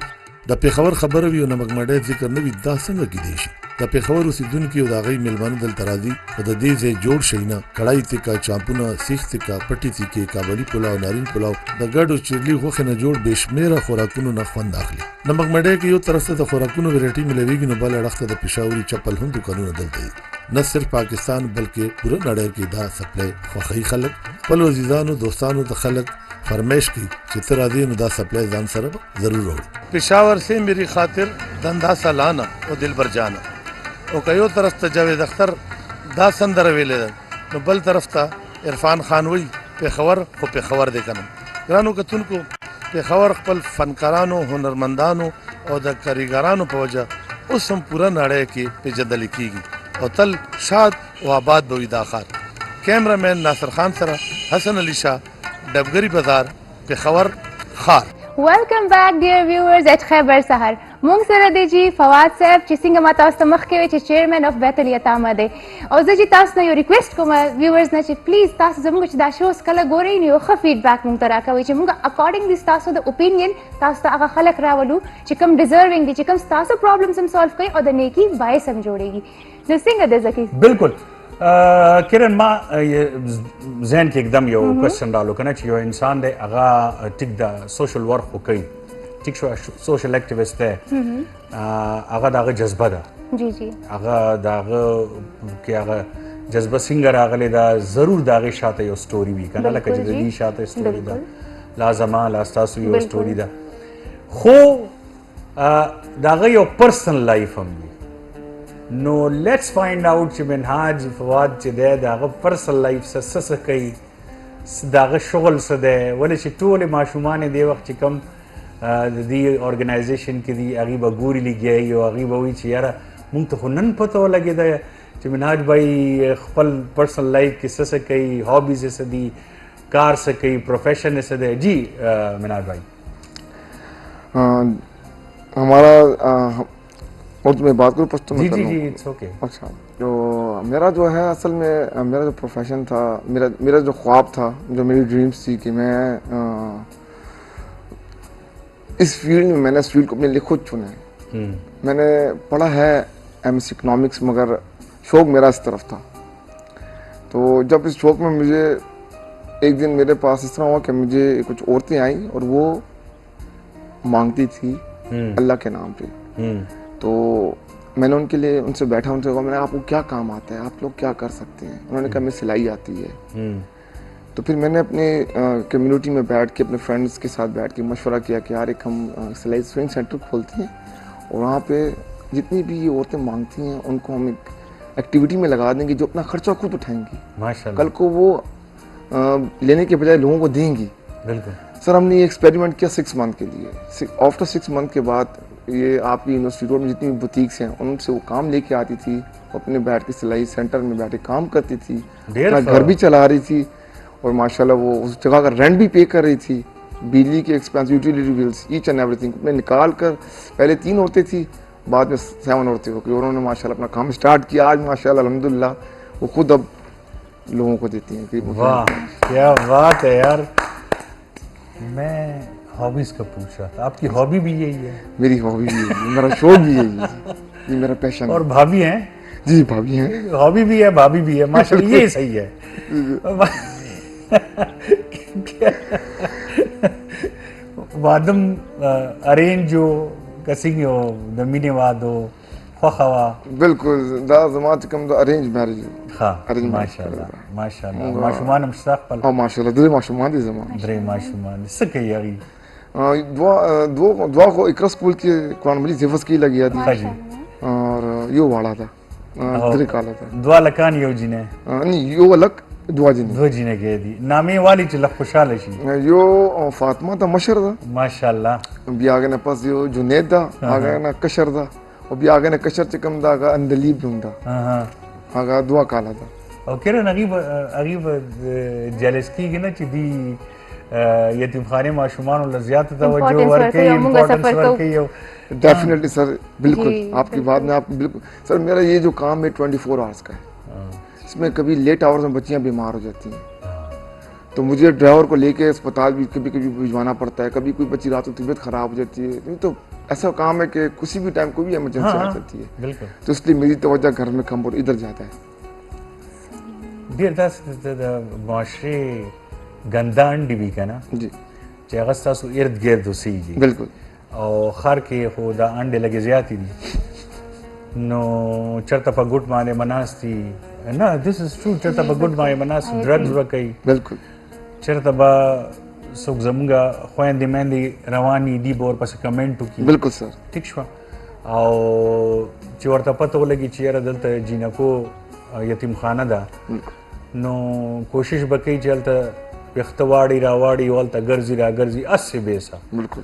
د پېښور خبره وي او نمک منډی ذکر نه وي، دا څنګه کیدی شي؟ د پېښور اوسېدونکي او د هغوی میلمانه دلته راځي او د دې ځای جوړ شیونه کړای تکه، چامپونه، سیخ تکه، پټي تکې، کابلي پلاو، نارین پلاو، د ګډو چیرلي غوښې نه جوړ بې شمېره خوراکونو نه خوند اخلي. نمک منډی کې یو طرف ته د خوراکونو ویرایټي ملویږي، نو بل اړخ ته د پېښوري چپل هم دوکانونه دلته دي. نه صرف پاکستان بلکې پوره نړۍ کې دا سپلای خوښوي خلک. خپلو عزیزانو دوستانو ته خلک فرمایش کی چې ته راځې نو دا سپلای ځان سره ضرور وړي. پېښور سے میری خاطر دندا سالانا او دلبر جانا او که یو طرف ته جاوید اختر دا سندره ویلې ده، نو بل طرف ته عرفان خان وی پېښور خو پېښور دی کنه. ګرانو کتونکو پېښور خپل فنکارانو، هنرمندانو او د کاریګرانو په وجه اوس هم پوره نړۍ کې پیژندل کېږي او تل شاد او آباد به وي دا ښار. کیمرامین ناصر خان سره حسن علی شاه، ډبګری بازار، پېښور ښار. ویلکم بیک ډیر ویورز اټ خیبر سحر. مونږ سره دی جی فواد صاحب چې څنګه ما تاسو ته مخکې وی چې چیرمن اف بیت الیتامه دی او زه چې تاسو نه یو ریکویسټ کوم ویورز نه چې پلیز تاسو زموږ چې دا شوز کله ګورئ نو یو ښه فیډبیک مونږ ته راکوئ چې مونږ اکارډنګلی ستاسو د اوپینین تاسو ته هغه خلک راولو چې کوم ډیزروینګ دي، چې کوم ستاسو پرابلمز هم سالو کوي او د نیکي باعث هم جوړیږي. نو څنګه دی ذکي؟ بالکل کرن، ما ذهن کې एकदम یو کوېسچن رالو کنه چې یو انسان دی هغه ټیک د سوشل ورک خو کوي، ټیک شو، سوشل اکټیویسټ دی، هغه د هغه جذبه ده، جی جی هغه د هغه کې هغه جذبه څنګه راغلی ده، ضرور د هغې شاته یو سټوري وي کنه، لکه چې د دې شاته سټوري ده، لازما لا ستاسو یو سټوري ده، خو د هغه یو پرسنل لایف هم وي. نو لیټس فایند آوټ چې منهاج فواد چې دی د هغه پرسنل لایف څه کوي، د هغه شغل څه دی، ولې چې ټولې ماشومان یې دې وخت چې کوم د دې ارګنایزیشن کې دي هغوی به ګوري لګیایي او هغوی به وایي چې یاره مونږ ته خو نن پته ولګېده چې منهاج بھائی خپل پرسنل لایف کې څه کوي، هابیز یې څه دي، کار څه کوي، پروفیشن یې څه دی. جی منهاج بھائی हमारा उर्दू में बात करूँ पश्तो में? जी इट्स ओके. अच्छा, जो मेरा जो है असल में मेरा जो प्रोफेशन था, मेरा जो ख्वाब था, जो मेरी ड्रीम्स थी कि मैं इस फील्ड में, मैंने इस फील्ड को अपने लिए खुद चुना है. मैंने पढ़ा है एमएससी इकोनॉमिक्स, मगर शौक़ मेरा इस तरफ था. तो जब इस शौक़ में मुझे एक दिन मेरे पास इस तरह हुआ कि मुझे कुछ औरतें आईं और वो मांगती थी अल्लाह के नाम पे. तो मैंने उनके लिए उनसे बैठा, उनसे कहा मैंने आपको क्या काम आता है, आप लोग क्या कर सकते हैं? उन्होंने कहा मुझे सिलाई आती है. तो फिर मैंने अपने कम्युनिटी में बैठ के अपने फ्रेंड्स के साथ बैठ के मशवरा किया कि यार एक हम सिलाई स्विंग सेंटर खोलते हैं और वहाँ पे जितनी भी ये औरतें मांगती हैं उनको हम एक एक्टिविटी में लगा देंगे जो अपना खर्चा खुद उठाएंगी. माशाल्लाह. कल को वो लेने के बजाय लोगों को देंगी. बिल्कुल. सर हमने ये एक्सपेरिमेंट किया 6 मंथ के लिए। आफ्टर 6 मंथ के बाद ये आपकी यूनिवर्सिटी रोड में जितनी भी बुटीक्स हैं उनसे वो काम लेके आती थी, वो अपने बैठ के सिलाई सेंटर में बैठ के काम करती थी, अपना घर भी चला रही थी और माशाल्लाह वो उस जगह का रेंट भी पे कर रही थी, बिजली के expense, utility bills, each and everything में निकाल कर। पहले 3 औरतें थी, बाद में 7 औरतें हो गई और उन्होंने माशाल्लाह अपना काम स्टार्ट किया। आज माशाल्लाह अल्हम्दुलिल्लाह वो खुद अब लोगों को देती हैं। वाह क्या बात है यार। मैं हॉबीज का पूछ रहा था, आपकी हॉबी भी यही है? मेरी हॉबी भी है, मेरा शौक भी यही है, ये मेरा पैशन है। और भाभी हैं? जी भाभी हैं। हॉबी भी है, भाभी भी है, माशाल्लाह ये सही है। वादम अरेंज हो कसिंग हो दमीने वाद हो ख्वाखवा बिल्कुल दा जमात कम दा अरेंज मैरिज। हाँ अरेंज माशाल्लाह माशाल्लाह माशुमान मुस्तaqbal हाँ माशाल्लाह दे माशुमान दे जमान द्रे माशुमान सके यारी दुआ को इकरा स्कूल के कुरान मजीद हिफ्ज की लगी थी हाजी और यो वाला था द्रे काला था दुआ लकान यो जिने नहीं यो अलग दुआ जी ने दो जिने के दी नामे वाली चल खुशहाल शी यो फातिमा था मशर था माशाल्लाह भी आगे ना पास यो जुनेद था आगे ना कशर था और भी आगे ना कशर चकम था आगा अंदलीब ढूंढा हां आगा दुआ काला था और केरे अगीब जेलस की ना चिदी यतीम खाने माशुमान और लजियात तवज्जो वर्के इंपॉर्टेंस वर्के डेफिनेटली सर बिल्कुल आपकी बात में आप बिल्कुल सर मेरा ये जो काम है 24 आवर्स का है, इसमें कभी लेट आवर्स में बच्चियां बीमार हो जाती हैं तो मुझे ड्राइवर को लेके अस्पताल भी कभी कभी भिजवाना पड़ता है, कभी कोई बच्ची रात को तबीयत खराब हो जाती है तो ऐसा काम है कि किसी भी टाइम कोई भी इमरजेंसी आ सकती है बिल्कुल। तो इसलिए मेरी तवज्जो घर में कम और इधर जाता है। देर दस माशरे गंदा अंडी भी का ना जी चागस्ता सु इर्द गिर्द उसीगी बिल्कुल और खर के खुदा अंडे लगे ज्यादा दी नो चरता पर गुट माने मनास्ती ना दिस इज ट्रू चरता पर गुट माने मनास्ती ड्रग्स वकई बिल्कुल चरता बा सुख जमुगा ख्वांदी मेंदी रवानी दी बोर पस कमेंट की बिल्कुल सर ठीक छवा और चवरता पतो लगी चेहरा दलता जीना को यतीम खाना दा नो कोशिश बकई चलता व्यक्तवाड़ी रावाड़ी वालता गर्जी अस्से बेसा बिल्कुल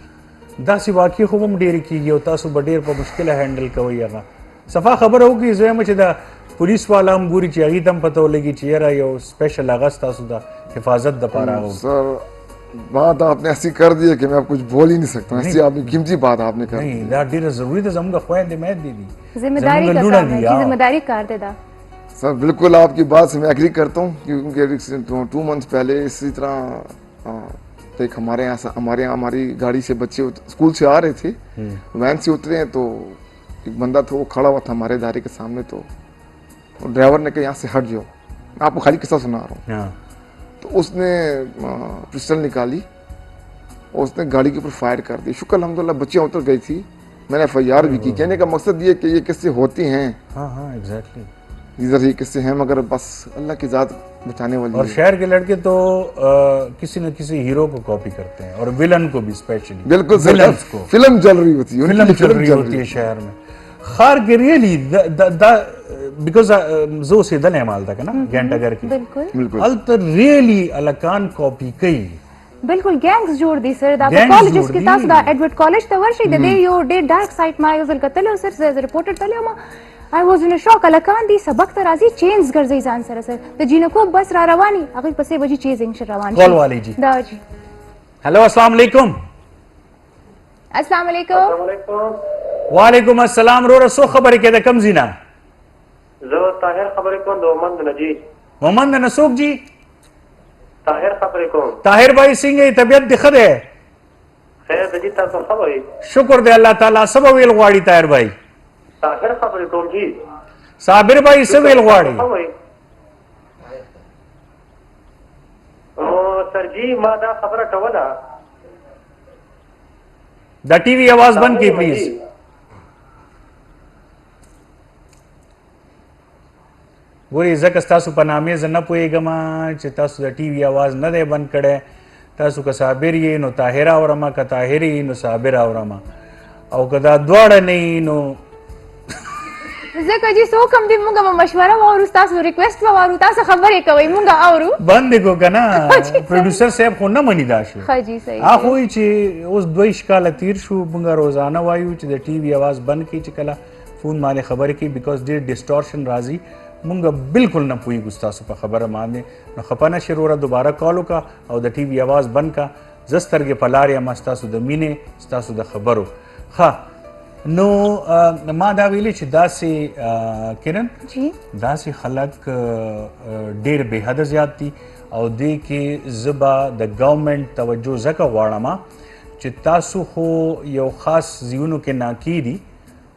दासी वाकई खूब हम डेरी की गई तासु बडेर पर मुश्किल हैंडल कवैया सफा खबर होगी जो मुझे दा पुलिस वाला हम बुरी चाहिए तम पता लगी चेहरा यो स्पेशल अगस्त तासु दा हिफाजत द पारा हो सर बात आपने ऐसी कर दी है कि मैं अब कुछ बोल ही नहीं सकता, ऐसी आपने कीमती बात आपने कर दी। नहीं दैट डिड जरूरी तो जमगा ख्वाह दे मैं दी जिम्मेदारी का काम है, जिम्मेदारी कार दे दा सर बिल्कुल आपकी बात से मैं एग्री करता हूँ क्योंकि 2 मंथ पहले इसी तरह एक हमारे यहाँ हमारी गाड़ी से बच्चे स्कूल से आ रहे थे, वैन से उतरे हैं तो एक बंदा था वो खड़ा हुआ था हमारे दायरे के सामने तो ड्राइवर ने कहा यहाँ से हट जाओ, मैं आपको खाली किस्सा सुना रहा हूँ। तो उसने पिस्टल निकाली और उसने गाड़ी के ऊपर फायर कर दी। शुक्र अल्हम्दुलिल्लाह बच्चियाँ उतर गई थी, मैंने FIR भी की। कहने का मकसद ये कि ये किस्से होती हैं, हाँ एग्जैक्टली इधर ये किस्से हैं मगर बस अल्लाह की ज़ात बचाने वाली और है। शहर के लड़के तो किसी न किसी हीरो को कॉपी करते हैं और विलन को भी स्पेशली बिल्कुल सर, विलन्स को फिल्म चल रही होती है, फिल्म चल रही होती है शहर में खार के रियली बिकॉज जो से दल माल था ना घंटाघर की बिल्कुल बिल्कुल अल तो रियली अलकान कॉपी कई बिल्कुल गैंग्स जोड़ दी सर दा Gangs कॉलेजेस जोड़ के दी. तास दा एडवर्ड कॉलेज द वर्षी दे यो डे डार्क साइड मा युजल कतल सर रिपोर्टेड तले मा I was in a shock अलकान दी सबक तराजी चेंज कर जई जान सर तो जीने को बस रवानी अगर पसे बजी चेजिंग रवानी कॉल वाली जी दा जी हेलो अस्सलाम वालेकुम अस्सलाम वालेकुम वालेकुम अस्सलाम रो रसो खबर के द कम जीना जो ताहिर खबर को दो मंद नजी मोहम्मद नसूक जी ताहिर खबर को ताहिर भाई सिंह तबियत दिखद है खैर दजी ता तो सब है शुक्र दे अल्लाह ताला सब वेल गवाड़ी ताहिर भाई ताहिर खबर को जी साबिर भाई सब वेल गवाड़ी सब है ओ सर जी मादा खबर टवला द टीवी आवाज बंद की प्लीज गोरी जक तासु पनामे ज न पोएगमा च तासु द टीवी आवाज न दे बंद करे तासु का साबिर ये नो ताहिरा औरमा का ताहिरी नो साबिर औरमा औ कदा द्वाड़ नहीं नो زکه جی سو کم دی مونږه مشوره او تاسو ریکوست وارو تاسو خبرې کوي مونږه اورو بند کو کنه پروډوسر صاحب خو نه منی دا شي خا جی صحیح اخو چې اوس 2 کال تیر شو مونږه روزانه وایو چې د ټي وي आवाज بند کی چې کله فون باندې خبرې کی بیکاز ډیر ډیسټورشن راځي مونږه بالکل نه پوي ګستاسو په خبره باندې نو خپانه شروع دوباره کالو کا او د ټي وي आवाज بند کا زسترګه پلاریا مستاسو د مینه ستاسو د خبرو ها نو ما دا ویلي چې داسې کرن جی داسې خلک ډېر بې حده زیات دي او دې کې زبا د ګورنمنت توجه ځکه غواړم چې تاسو خو یو خاص ځایونو کې ناکې دي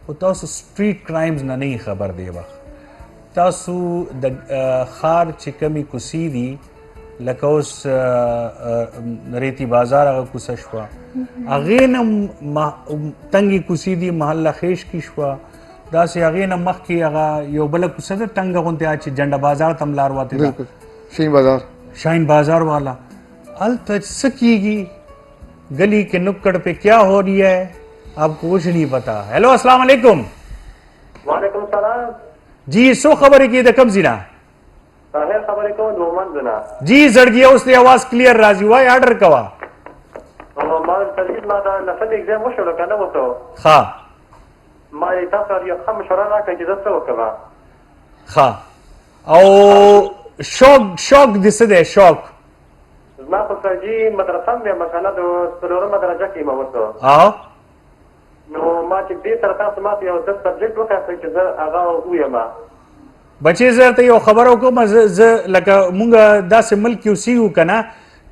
خو تاسو سټریټ کرایمز نه خبر دی وخت تاسو د ښار چې کمی کوڅې دي لکه اوس ریتی بازار هغه کوڅه شوه هغې نه تنګې کوڅې دي محله خیش کې شوه داسې هغې نه مخکې هغه یو بله کوڅه ده تنګه غوندې چې جنډه بازار ته هم لار وتې ده बिल्कुल शाहीन बाजार शाहीन बाजार वाला هلته څه کېږي गली के नुक्कड़ पे क्या हो रही है आपको कुछ नहीं पता हेलो अस्सलाम वालेकुम وعلیکم السلام जी सो खबर की د कम जिना هغه خبرې کوم د عمان زنا जी زړګي اوس دی आवाज کلیر راځي وای آرډر کوا او ما تلګید ما دا نفل ایگزام وشو کنه وته ها ما تاسو یو خام مشوره راکړه چې زه څه وکړم ها او شوق د څه دی شوق ما خو سرجي مدرسه مې مثلا د څلورمه درجه کې ما وته او نو ما چې دې تر تاسو ما یو د سبجیکټ وکړم چې زه هغه ویم بچې زه ته یو خبر وکم زه لکه مونږ داسې ملک یو سیو کنه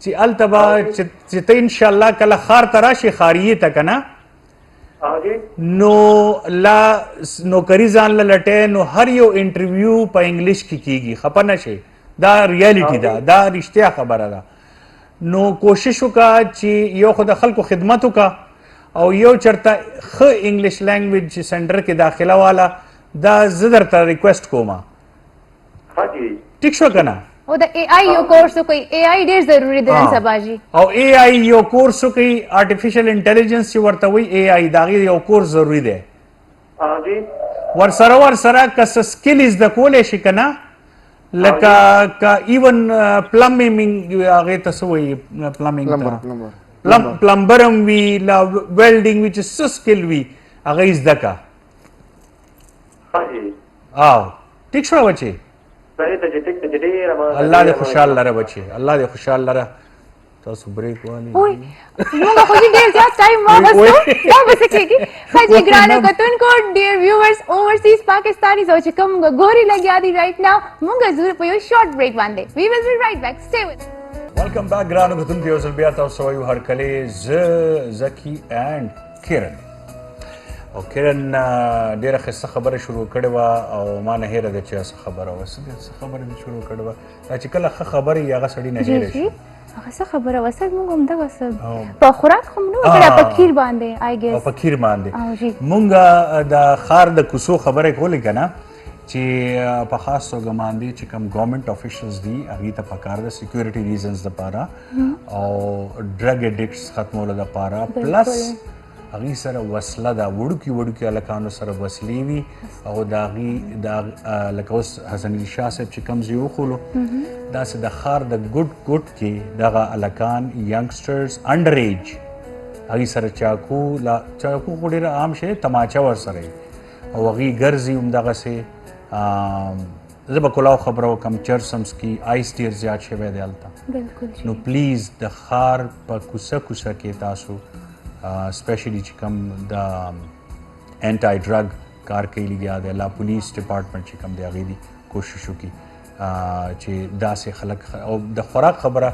چې التبا چې ته ان شاء الله کله خار تراشي خاریه ته کنه نو لا نوکری ځان لټه نو هر یو انټرویو په انګلیش کې کیږي خپه نشي دا ریالټي دا رښتیا خبره ده نو کوشش وکا چې یو خو د خلکو خدمت وکا او یو چرته خ انګلیش لانګویج سنټر کې داخله والا دا زدر ته ریکوست کوما ٹھیک شو کنه او د اے آی یو کورس کوي اے آی ډیر ضروری دی نن سبا جی او اے آی یو کورس کوي آرټیفیشل انټيليجنس چې ورته وي اے آی دا یو کورس ضروری دی ورسره کس سکلز د کولې شي کنه لکه کا ایون پلمبینګ هغه ته وي پلمبینګ پلمبرم وی لا ویلډینګ وچ سکل وی هغه از دکا او ٹھیک شو بچي الله دې خوشحال لره بچي الله دې خوشحال لره تاسو بریک والی اوه موږ خو دې ډیر زیات ټایم واغستو دا بس کېږي خاجي ګرانو کتونکو ډیر ویورز اوورسیز پاکستانیز او چې کوم ګوري لګیا دي رائټ ناو موږ زور په یو شارټ بریک باندې وی ول بی رائټ بیک سټے وذ ویلکم بیک ګرانو کتونکو اوس بیا تاسو وایو هر کله زکی اینڈ کیرن او کرن ډیره ښه خبره شروع کړې وه او ما نه هیره ده چې څه خبره وه څه خبره دې شروع کړې وه دا چې کله ښه خبرې وي هغه سړي نه هیره شي هغه څه خبره وه سر موږ همدغه څه په خوراک خو مو نه وکړه په کیر باندې آی ګیس په کیر باندې مونږ د ښار د کوڅو خبرې کولې که نه چې په خاص توګه باندې چې کوم ګورنمنټ افیشلز دي هغوی ته پکار ده سیکیورټي ریزنز دپاره او ډرګ ایډکټس ختمولو دپاره پلس هغوی سره وسله ده وړوکي هلکانو سره وسلې وي او د هغوی لکه اوس حسن علي شاه صاحب چې کوم ځای وښولو داسې د ښار د ګوټ کې دغه هلکان ینګسټرز انډر ایج هغوی سره چاقو خو ډېره عام شی تماچه ورسره او هغوی ګرځي همدغسې زه به کلاو خبره وکړم چرسمس کې آیس ډېر زیات شوی دی هلته نو پلیز د ښار په کوڅه کې تاسو سپیشلی چې کوم د انټای ډرګ کار کوي لګیا دی لا پولیس ډپارټمنټ چې کوم دی هغوی دي کوشش وکړي چې داسې خلک او د خوراک خبره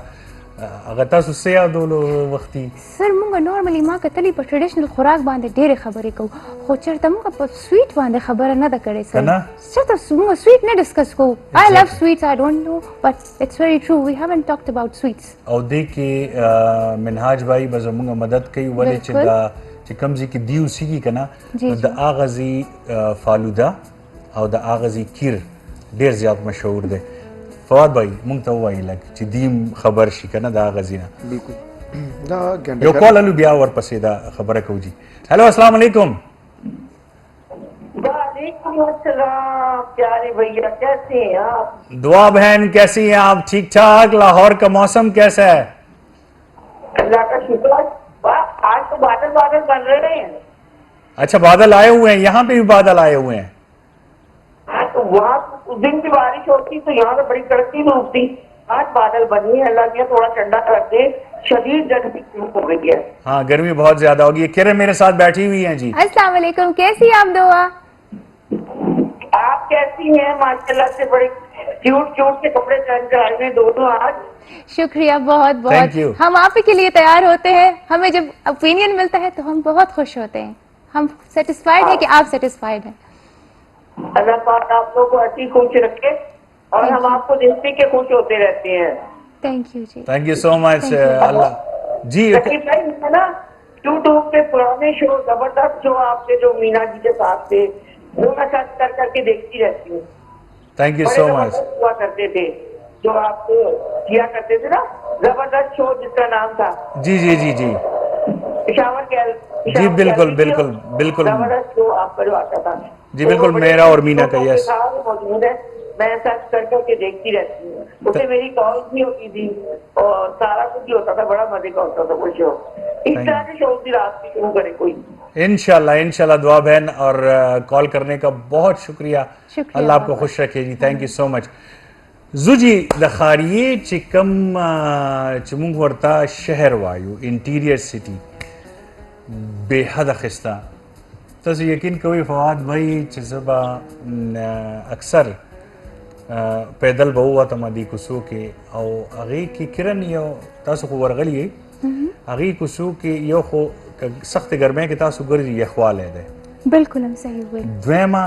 هغه تاسو څه یادولو وختي سر مونږ نورمالي ما کتلې په ټریډیشنل خوراک باندې ډېرې خبرې کوو خو چېرته مونږ په سویټ باندې خبره نه ده کړې سر چېرته مونږ سویټ نه ډسکس کوو I love sweets I don't know but it's very true we haven't talked about sweets او دې کې منهاج بھائی به زموږ مدد کوي ولې چې دا چې کوم ځای کې دی اوسېږي که نه د هغه ځای فالوده او د هغه ځای کیر ډېر زیات مشهور دی فواد بھائی مونږ ته ووایي لږ چې دیم خبر شي که نه د هغه ځای نه بالکل دا یو کال هلو بیا ورپسې دا خبره کوو جي هلو السلام علیکم वालेकुम अस्सलाम प्यारे भैया, कैसे हैं आप? दुआ बहन कैसी हैं आप? ठीक ठाक। लाहौर का मौसम कैसा है? अल्लाह का शुक्र। वाह, आज तो बादल बादल बन रहे हैं। अच्छा, बादल आए हुए हैं, यहाँ पे भी बादल आए हुए हैं। हाँ, तो वहाँ उस दिन की बारिश होती तो यहाँ पे बड़ी कड़कती धूप थी। आज बादल बनी है, अल्लाह ने थोड़ा ठंडा कर दे। शदीद गर्मी शुरू हो गई है। हाँ, गर्मी बहुत ज्यादा होगी। किरण मेरे साथ बैठी हुई हैं जी। अस्सलाम वालेकुम, कैसी हैं आप दुआ? आप कैसी हैं? माशाल्लाह से बड़े क्यूट क्यूट से कपड़े पहन कर आए हैं दोनों आज। शुक्रिया बहुत Thank you. बहुत। हम आप ही के लिए तैयार होते हैं। हमें जब ओपिनियन मिलता है तो हम बहुत खुश होते हैं। हम सेटिस्फाइड है कि आप सेटिस्फाइड हैं। अल्लाह पाक आप लोगों को ऐसी खुश रखे और Thank हम you. आपको देखते के खुश होते रहते हैं। थैंक यू जी। Thank you so much. Thank you. अल्लाह जी। लकी भाई, है ना यूट्यूब पे पुराने शो जबरदस्त जो आपके जो मीना जी के साथ थे वो मैं सर्च कर करके देखती रहती हूँ। थैंक यू बड़े सो मच। जबरदस्त हुआ करते थे जो आप किया करते थे ना, जबरदस्त शो जिसका नाम था जी जी जी जी पिशावर कैल। जी, बिल्कुल बिल्कुल बिल्कुल जबरदस्त शो आपका जो आता था जी, बिल्कुल, वो बड़े मेरा और मीना का, लोगों के यस। साथ मौजूद है। मैं सर्च कर करके देखती रहती हूँ। उसे मेरी कॉल भी होती थी और सारा कुछ भी होता था, बड़ा मजे का होता था वो शो। इस तरह के शो की रात की शुरू करे कोई। इंशाल्लाह इंशाल्लाह दुआ बहन, और कॉल करने का बहुत शुक्रिया। शुक्रिया अल्लाह आपको बहुत। खुश रखे जी। Thank you so much. जुजी दखारिये चिकम चमुंग वर्ता शहर वायु इंटीरियर सिटी बेहद खिस्ता तस यकीन कोई फवाद भाई चजबा अक्सर पैदल बहुआ तमादी कुसू के औ अगी की किरण यो तासु को वरगली अगी कुसू के यो खो सख्त गर्मे के तासु गर्जी यखवाल है दे बिल्कुल हम सही हुए। द्वेमा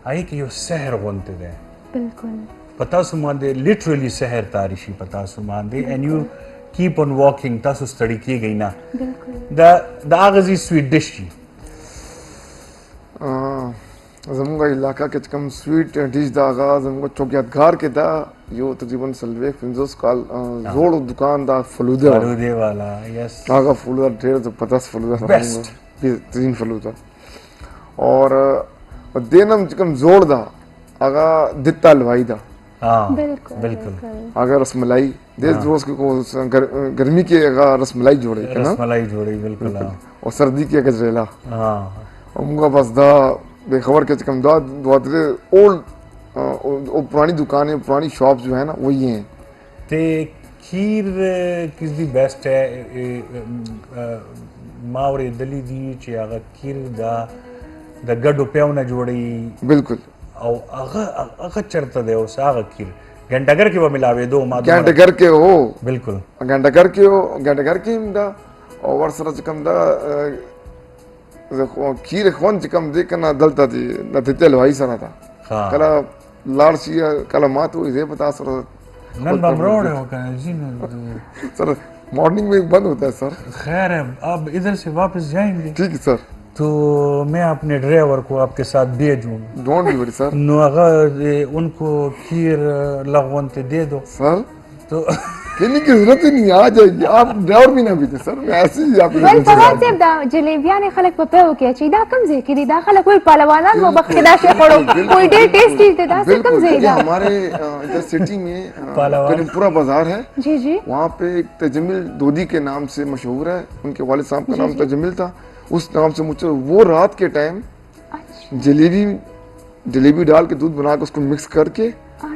आई कि यो सहर गुनते दे बिल्कुल पता सुमांदे लिटरली सहर तारिशी पता सुमांदे and you keep on walking तासु स्टडी की गई ना बिल्कुल। द आगजी स्वीट डिश जी जमुगा इलाका के कम स्वीट डिश दा आगाज जमुगा चौकियातगार के दा यो तकरीबन सलवे फिंजोस काल जोड़ दुकान दा फलूदा फलूदे वाला यस आगा फलूदा ढेर तो 50 फलूदा Best. बेहतरीन फलूदा और देनम चिकम जोड़ दा आगा दित्ता हलवाई दा हाँ बिल्कुल बिल्कुल आगा रसमलाई देश दोस्त को गर्मी के आगा रसमलाई जोड़े है ना रसमलाई जोड़ी बिल्कुल हाँ और सर्दी के गजरेला हाँ और मुंगा बस दा बेखबर के चिकम दा दुआदरे ओल्ड वो पुरानी दुकानें पुरानी शॉप जो है ना वही हैं ते खीर किस दी बेस्ट है मावरे दली दी चे आगा खीर दा गड्डो प्याव न जोड़ी बिल्कुल औ आगा चरता दे उस आगा खीर घंटागर के वो मिलावे दो मा घंटे घर के हो बिल्कुल घंटे घर के हो घंटे घर के दा और वर्षरा चिकम दा खीर खोन चिकम दे कना दलता थी न तेल हलवाई सना था हाँ कला लारसी कला मात हुई दे बता सर नन बमरोड़ हो का जी न सर मॉर्निंग में बंद होता है सर खैर है अब इधर से वापस जाएंगे ठीक है सर तो मैं अपने ड्राइवर को आपके साथ भेजूँ don't be worry sir no अगर उनको खीर लगवाते दे दो सर तो कहने की जरूरत ही नहीं आ जाएगी आप ड्राइवर भी ना बीते सर मैं ऐसे ही आप वल फवाद से दा जलेबियाने खलक पपेओ के चीदा कम जे की दा खलक कोई पलवाना नो बखदा से पड़ो कोई डे टेस्टी दे दा से कम जे दा हमारे इधर सिटी में पालावान। करीमपुरा बाजार है जी जी वहाँ पे एक तजमिल दोदी के नाम से मशहूर है उनके वालिद साहब का नाम तजमिल था उस नाम से मुझे वो रात के टाइम जलेबी डाल के दूध बना के उसको मिक्स करके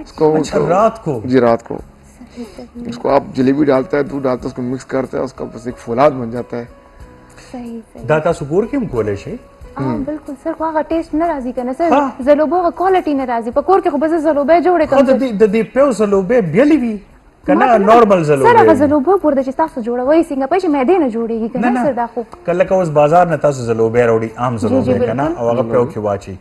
उसको अच्छा रात को जी रात को उसको आप जलेबी डालता है दूध डालता है उसको मिक्स करता है उसका बस एक फौलाद बन जाता है सही सही दाता सुकूर क्यों खोले शे हाँ बिल्कुल सर को टेस्ट न राजी करना सर हाँ। जलोबो का क्वालिटी न राजी पकोर के खूब से जलोबे जोड़े हाँ कम द पे जलोबे बेली कना नॉर्मल सर जलोबे अगर जलोबो पुर द चिस्ता जोड़ा वही सिंगा पे मैदे न जोड़ेगी ना कना ना सर दाखो कल का उस बाजार न तास जलोबे रोड़ी आम जलोबे जी, कना बिल्कुल। और अगर पे के वाची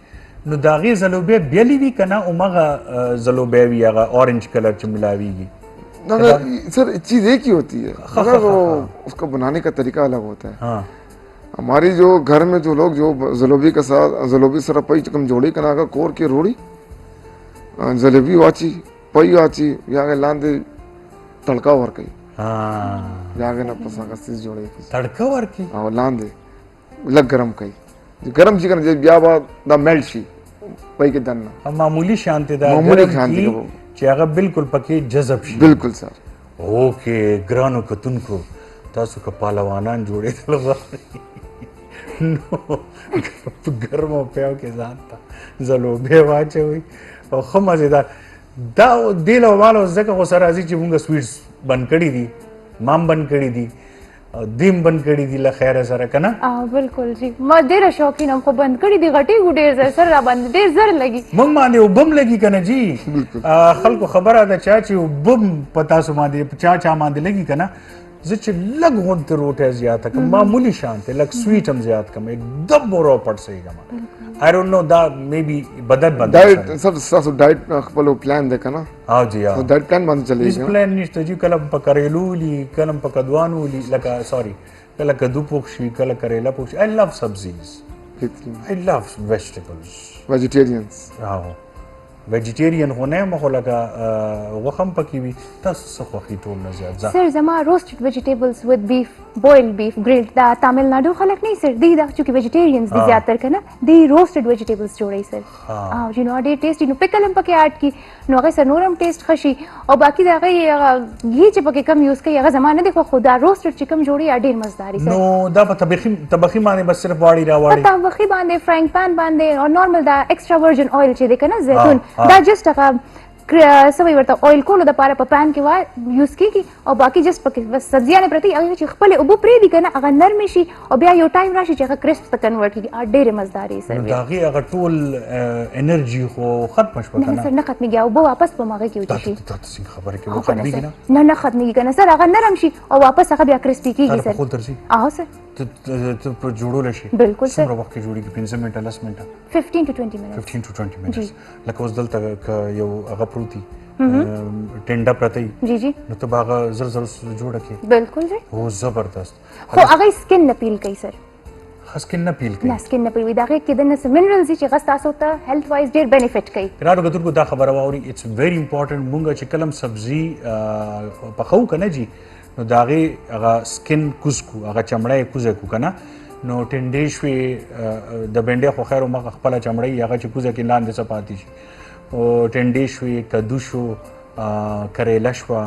नो दागी जलोबे बेली कना उमगा जलोबे भी आगा ऑरेंज कलर च मिलावीगी ना ना सर चीज एक ही होती है मगर वो उसका बनाने का तरीका अलग होता है हाँ हमारी जो घर में जो लोग जो जलोबी के साथ जलोबी सर पई चिकम जोड़ी कना का कोर के रोड़ी जलेबी वाची पई वाची या लांदे तड़का वर कई हाँ जागे ना पसा का सीज जोड़े की तड़का वर की और लांदे लग गरम कई गरम चिकन जे ब्या बाद दा मेल्ट शी वही के दन्ना मामूली शांति दा मामूली गरम शांति की का वो। چې هغه بالکل پکې جذب شي बिल्कुल सर اوکې ګرانو کتونکو تاسو که پهلوانان جوړېدل غواړئ نو په ګرمو پیاو کې ځان ته ځلوبې واچوئ او ښه مزېدار دا دې له ماله ځکه خو سره راځي چې مونږ سویټس بند کړي دي مام بند کړي دي او دیم بند کړي دي له خیره سره که نه بالکل جی ما ډېره شوقین ام خو بند کړي دي غټېږو ډېر زر سر را باندې ډېر زر لګي مونږ باندې اوبه هم لګي که نه جي خلکو خبره ده چا چې اوبه هم په تاسو باندې چا باندې لګي که نه زه چې لږ غونډې روټۍ زیاته کړم معمولي شانتې لږ سویټ هم زیات کړم एकदम ورو پټ صحیح I don't know دا maybe بدل डाइट सब सब डाइट خپل پلان ده کنه ها جی ها डाइट प्लान باندې هیڅ चलेगी پلان نشته چې کله په کریلو لی کله په کدوانو لی لکه سوري کله کدو پوښ شي کله کریلا پوښ I love subsidies I love vegetables vegetarians ها vegetarian خو نه مخ لکه وخم پکې وي تاسو خو خې ټول نه زیات ځه سر زما روسټډ ویجیټیبلز with beef boiled beef grilled دا تامل ناډو خلک نه سر دی دا چې ویجیټیریانز دي زیاتر کنه دی روسټډ ویجیټیبلز جوړي سر او نو ډېر ټیسټي نو پکل هم پکې اډ کی نو هغه سر نورم ټیسټ خشي او باقي دا هغه غي چې پکې کم یوز کوي هغه زمانه دی خو دا روسټډ چې کم جوړي ډېر مزداري سر نو دا په طبخي باندې بس صرف واړی راوړی پتا وخی باندې فرانک پان باندې او نورمال دا ایکسترا ورجن اویل چې دی کنه زیتون دا جست هغه سوي ورته اویل کولو د پاره په پان کې وای یوز کیږي او باقي جست پکې بس سبزیانه پرتی هغه چې خپل اوبو پرې دي کنه هغه نرم شي او بیا یو ټایم راشي چې هغه کرسپ ته کنورټ کیږي ډېر مزداري سر دا غي هغه ټول انرژي خو ختم شو نه سر نه ختميږي او به واپس په ماغه کې وځي تاسو خبره کې وو ختمېږي نه نه ختميږي کنه سر هغه نرم شي او واپس هغه بیا کرسپي کیږي سر خو درځي سر ته په جوړول شي بالکل سر څومره وخت کې جوړیږي 15 منټه 10 منټه 15 to 20 minutes 15 to 20 minutes لکه اوس دلته یو هغه پروتي ټنډه پرتی جی جی نو ته باغ زر زر جوړه کې بالکل جی هو زبردست خو هغه سکن نه پیل کوي سر خاص کې نه پیل کوي نه سکن نه پیل وي دا کې د نس منرالز چې غس تاسو ته هیلث وایز ډیر بینیفیټ کوي راډو کتر دا خبره واوري اټس ویری امپورټنت مونږ چې کلم سبزی پخو کنه جی نو داغه هغه سکن کوزکو هغه چمړې کوزه کو کنه نو ټنډې شوي د بنډې خو خیر مخ خپل چمړې هغه چې کوزه کې لاندې صفاتی شي او ټنډې شوي کدو شو کریلا شو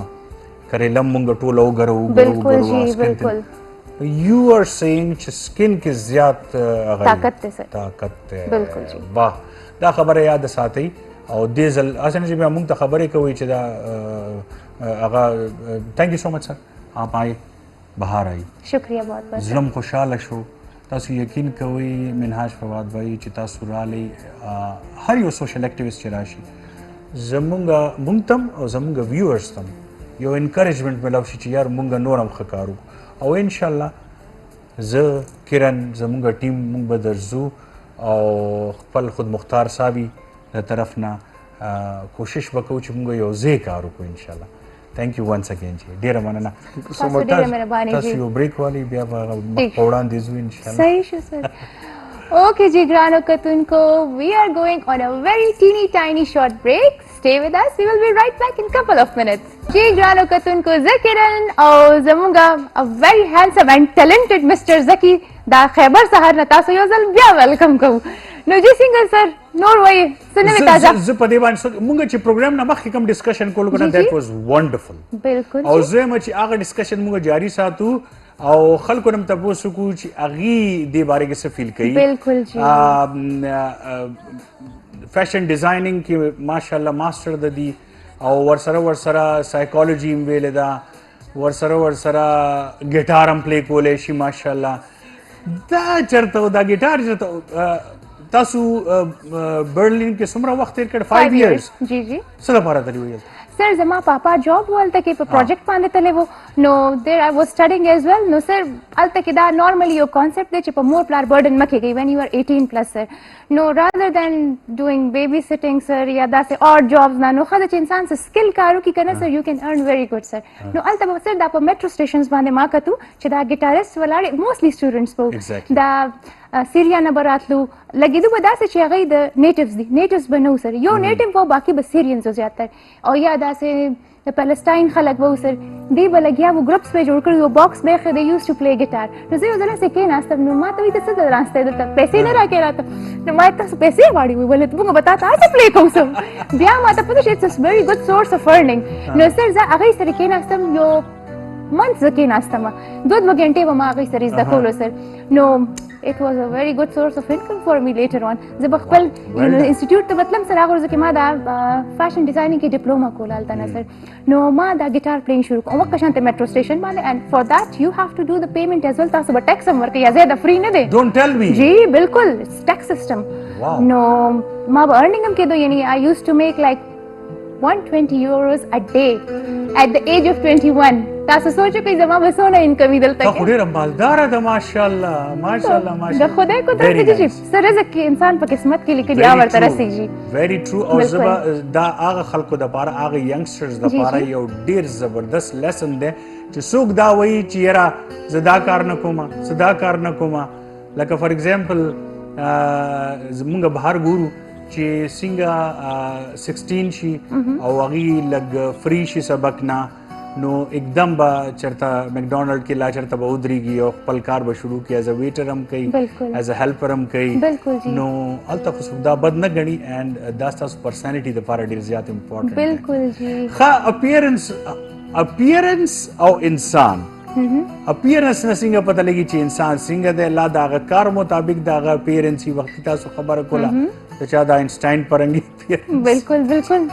کریلا مونږ ټول وګرو بالکل جی بالکل You are saying چې سکن کې زیات طاقت ته سر طاقت ته بالکل جی واه دا خبره یاد ساتئ او دیزل اسنه چې موږ ته خبرې کوي چې دا هغه thank you so much sir آپ آئے بهار آئی شکریہ بہت بہت زلم خوشاله شو تاسو یقین کوئ منهاج فواد بھائی چې تاسو رالی هر یو سوشل اکټیویست چې راشي زمونږ تم او زمونږ ویورز تم یو انکریجمنٹ ملو شي چې یار مونږ نور هم ښه کارو او ان شاء الله زه کرن زمونږ ټیم مونږ به درځو او خپل خود مختار صاحبي له طرف نه کوشش وکړو چې مونږ یو ځای کار وکړو ان شاء الله Thank you once again جی ډیره مننه تاسو ډیره مهرباني جی تاسو یو بریک والی بیا پوړان دي زو ان شاء الله صحیح شو سر اوکے جی ګرانو کتونکو we are going on a very teeny tiny short break stay with us we will be right back in couple of minutes جی ګرانو کتونکو ذکرن او زمونږه a very handsome and talented Mr. Zaki دا خیبر سهار نه تاسو یو ځل بیا ویلکم کوم نو جی څنګه سر نور وای سنوي تازه زه په دې باندې مونږ چې پروګرام نه مخکې کوم ډسکشن کولو کنه that was wonderful بالکل او زه مچ هغه ډسکشن مونږ جاری ساتو او خلکو نم تاسو کو چې اغي دې باره کې څه فیل کوي بالکل جی فیشن ډیزاینینګ کې ماشاءالله ماستر د دی او ورسره سایکالوجي ویل دا ورسره ګیټار هم پلی کولې شي ماشاءالله دا چرته دا ګیټار چرته تاسو برلین کې څومره وخت تیر کړ 5 years جی جی څه لپاره تللی ویل سر زما پاپا جاب ولته کې په پروجیکټ باندې تللی وو نو دیر آی واز سټډینګ ایز ویل نو سر الته کې دا نارملی یو کانسپټ دی چې په مور پلار برډن مکه گئی when you are 18 plus سر نو rather than doing baby sitting سر یا داسې odd jobs نه نو خدای چې انسان څه سکل کارو کې کنه سر you can earn very good سر نو الته به سر دا په میټرو سټیشنز باندې ما کتو چې دا ګیټاریست ولاړ موستلی سټوډنټس په دا سیریا نه براتلو لګیدو به داسې چې هغه د نیټیوز دي نیټیوز به نو سر یو نیټیو وو باقي به سیریانز زیاتره او یا داسې د پیلسټاین خلک وو سر دی بلګیا وو ګروپس په جوړ کړو باکس به خو د یوز ټو پلی ګیټار نو زه یو ځل سې کې ناستم نو ما ته وی ته څه درانسته دلته پیسې نه راکې راته نو ما ته پیسې واړی وی ولې ته موږ بتا ته اته پلی کوم بیا ما ته پته شي اټس ویری ګډ سورس اف ارنینګ نو سر زه هغه سره کې ناستم یو منځ کې ناستم 2 غنټې و ما هغه سره زده کولو سر نو it was a very good source of income for me later on زه بخپل انسټیټیوټ ته مطلب سره غوړم چې ما دا فیشن ډیزاینینګ کې ډیپلوما کوله الته نه سر نو ما دا ګیټار پلیینګ شروع کوم وخت شانته میټرو سټیشن باندې and for that you have to do the payment as well تاسو به ټیکس هم ورکړئ یا زیاده فری نه دی Don't tell me. جی بالکل ټیکس سیستم Wow. نو ما به ارنینګ هم کېدو یعنی I used to make like 120 euros a day at the age of 21 تاسو سوچو کې زما به څونه انکم دلته تا خو ډېره مالداره ده ماشاءالله ماشاءالله د ماشاءالله خدای قدرت Very دی چې nice. سره ځکه انسان په قسمت کې لیکلي یا ورته رسیږي ویری ټرو او بالکل. زبا دا هغه خلکو د پاره هغه ینګسټرز د جی، پاره جی. یو ډیر زبردست لیسن دی چې څوک دا وایي چې یاره زه دا کار نه کوم زه دا کار نه کوم لکه فار ایگزامپل زمونږ بهر ګورو چې څنګه 16 شي او هغه لګ فری شي سبق نه نو एकदम با چرته مکډونالډ کې لا چرته به ودرېږي او خپل کار به شروع کړي ایز ا ویټر هم کوي بالکل. ایز ا هیلپر هم کوي بالکل جی. نو الته خو څوک دا بد نه غني اینڈ دا تاسو پرسنالټي د لپاره ډیر زیات امپورټنت بالکل جی ښه اپیرنس او انسان اپیرنس نه څنګه پته لګي چې انسان څنګه دی الله دا هغه کار مطابق دا هغه اپیرنس وخت تاسو خبره کوله چې چا دا اینسټاین پرنګي بالکل بالکل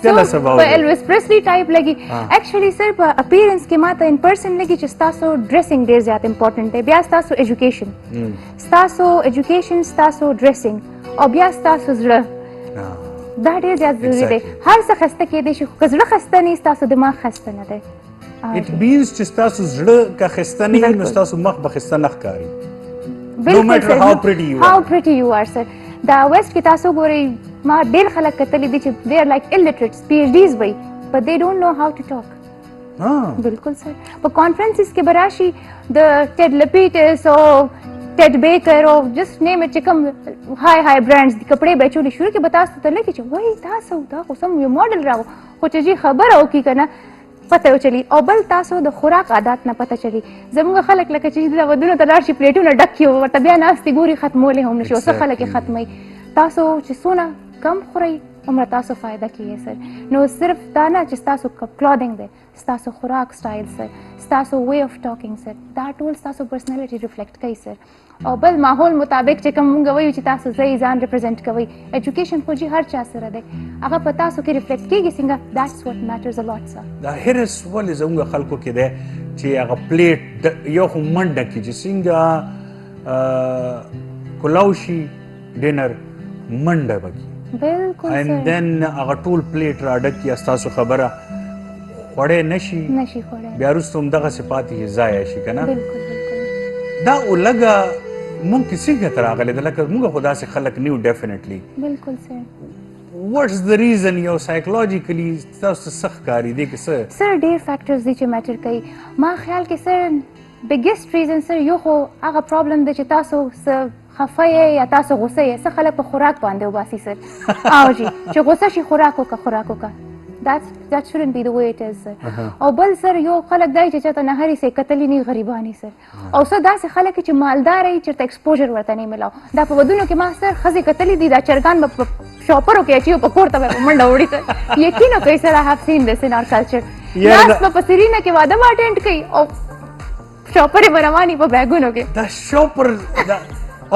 Tell us about په it. الویس پریسلی ټایپ لګي اکچولی سر په اپیرنس کې ماته ان پرسن لګي چې تاسو ډریسینګ ډیر زیات امپورټنت دی بیا تاسو ایجوکیشن تاسو ډریسینګ او بیا تاسو زړه دا ډیر زیات ضروری دی Exactly. هر څه خسته کې دی چې زړه خسته نه تاسو دماغ خسته نه دی اټ مینز چې تاسو زړه کا خسته نه بالکل. نو تاسو مخ به خسته نه ښکاري بالکل matter sir. how pretty you How are. pretty you are, sir. دا ویسٹ کې تاسو ګورئ ما ډېر خلک کتلي دي چې they are like illiterates PhDs وایي but they don't know how to talk ها بالکل سر په کانفرنسز کې به راشي د ټیډ لپیټس او ټیډ بیکر او جسټ نیم چې کوم های برانډز د کپړې به چولې شروع کې به تاسو ته لګي چې وایي تاسو دا خو سم یو موډل راو خو چې جی خبره وکړي که نه پته وچلی او بل تاسو د خوراک عادات نه پته چلی زموږ خلک لکه چې د ودونو ته لاړ شي پلیټونه ډک کړي ورته بیا ناستې ګوري ختمولی هم نشي او څه خلک یې ختموي تاسو چې څونه کم خورئ هغومره تاسو فایده کوي سر نو صرف دا نه چې ستاسو کلودینګ دی ستاسو خوراک سټایل سر ستاسو وے اف ټاکینګ سر دا ټول ستاسو پرسنالټي ریفلیکټ کوي سر او بل ماحول مطابق چې کوم موږ وایو چې تاسو ځای ځان ریپرزینټ کوئ ایجوکیشن خو جي هر چا سره دی هغه په تاسو کې ریفلیکټ کېږي څنګه دیټس واټ میټرز ا لاټ سر دا هرس ولې زموږ خلکو کې دی چې هغه پلیټ یو خو منډه کې چې څنګه کلاو شي ډینر منډه وکړي بالکل and سر then هغه ټول پلیټ را ډک کړي ستاسو خبره خوړی نشي نشي خوړی بیا وروسته همدغه صفات یې ضایع شي که نه بالکل بالکل دا لږه مونږ کې څنګه ته راغلی ده لکه مونږ خو داسې خلک نیو ډیفینیټلی بالکل سر واټس د ریزن یو سایکولوجیکلی تاسو ته څه ښکاري دی که څه سر ډیر فیکټرز دي چې میټر کوي ما خیال کې سر بګیسټ ریزن سر یو خو هغه پرابلم دی چې تاسو څه خفه یې یا تاسو غوسه یې څه خلک په خوراک باندې وباسي سر او جی چې غوسه شي خوراک وکړه that shouldn't be the way it is sir او بل سر یو خلک دی چې چاته نهري سي کتلی نه غریبانی سر او څه داسې خلک چې مالدار وي چې ایکسپوژر ورته نه ملاو دا په ودونو کې ما سر خزي کتلی دي دا چرګان په شاپرو کې چې په کوړه په منډه وړي سر یقینا کوي سر I have seen this in our culture ناس په سرینا کې واده ما اټینډ کوي او شاپرې برواني په بیګونو کې دا شوپر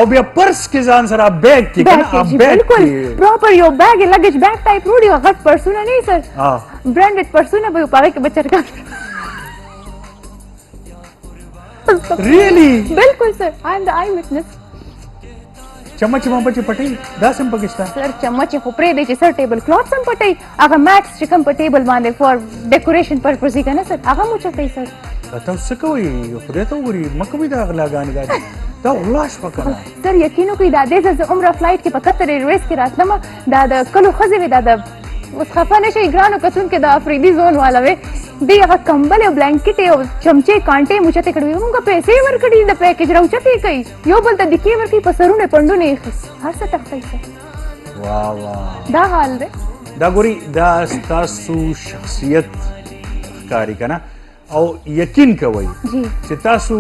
او بیا پرس کې ځان سره بیگ کې کنه بالکل پراپر یو بیگ لګیج بیگ ټایپ وروړي غټ پرسونه نه سر ها برانډډ پرسونه به پاره کې بچرګان ریلی بالکل سر I am the eye witness چمچ ما بچ پټي دا سم پاکستان سر چمچ خو پرې دی چې سر ټیبل کلوث هم پټي هغه میټس چې کوم په ټیبل باندې فور ډیکوریشن پرپز کنه سر هغه مو چتای سر تاسو څه کوئ خدای ته وګورئ مکه دا غلاګانې دا غلاش وکړه سر یقینو کوي دا د عمره فلایټ کې په قطر ایرویز کې راتلم دا د کلو خزې وي دا د اوس خفه نشي ګرانو کتون کې د افریدي زون والا وي دی هغه کمبل او بلانکټ او چمچې کانټې موچته کړې موږ پیسې ورکړي د پیکیج راوچته کوي یو بل ته دکی ورکړي په سرونه پندونه یې هر څه تخته واه واه دا حال دی دا ګوري دا ستاسو شخصیت ښکاري که نه او یقین کوئ جی چې تاسو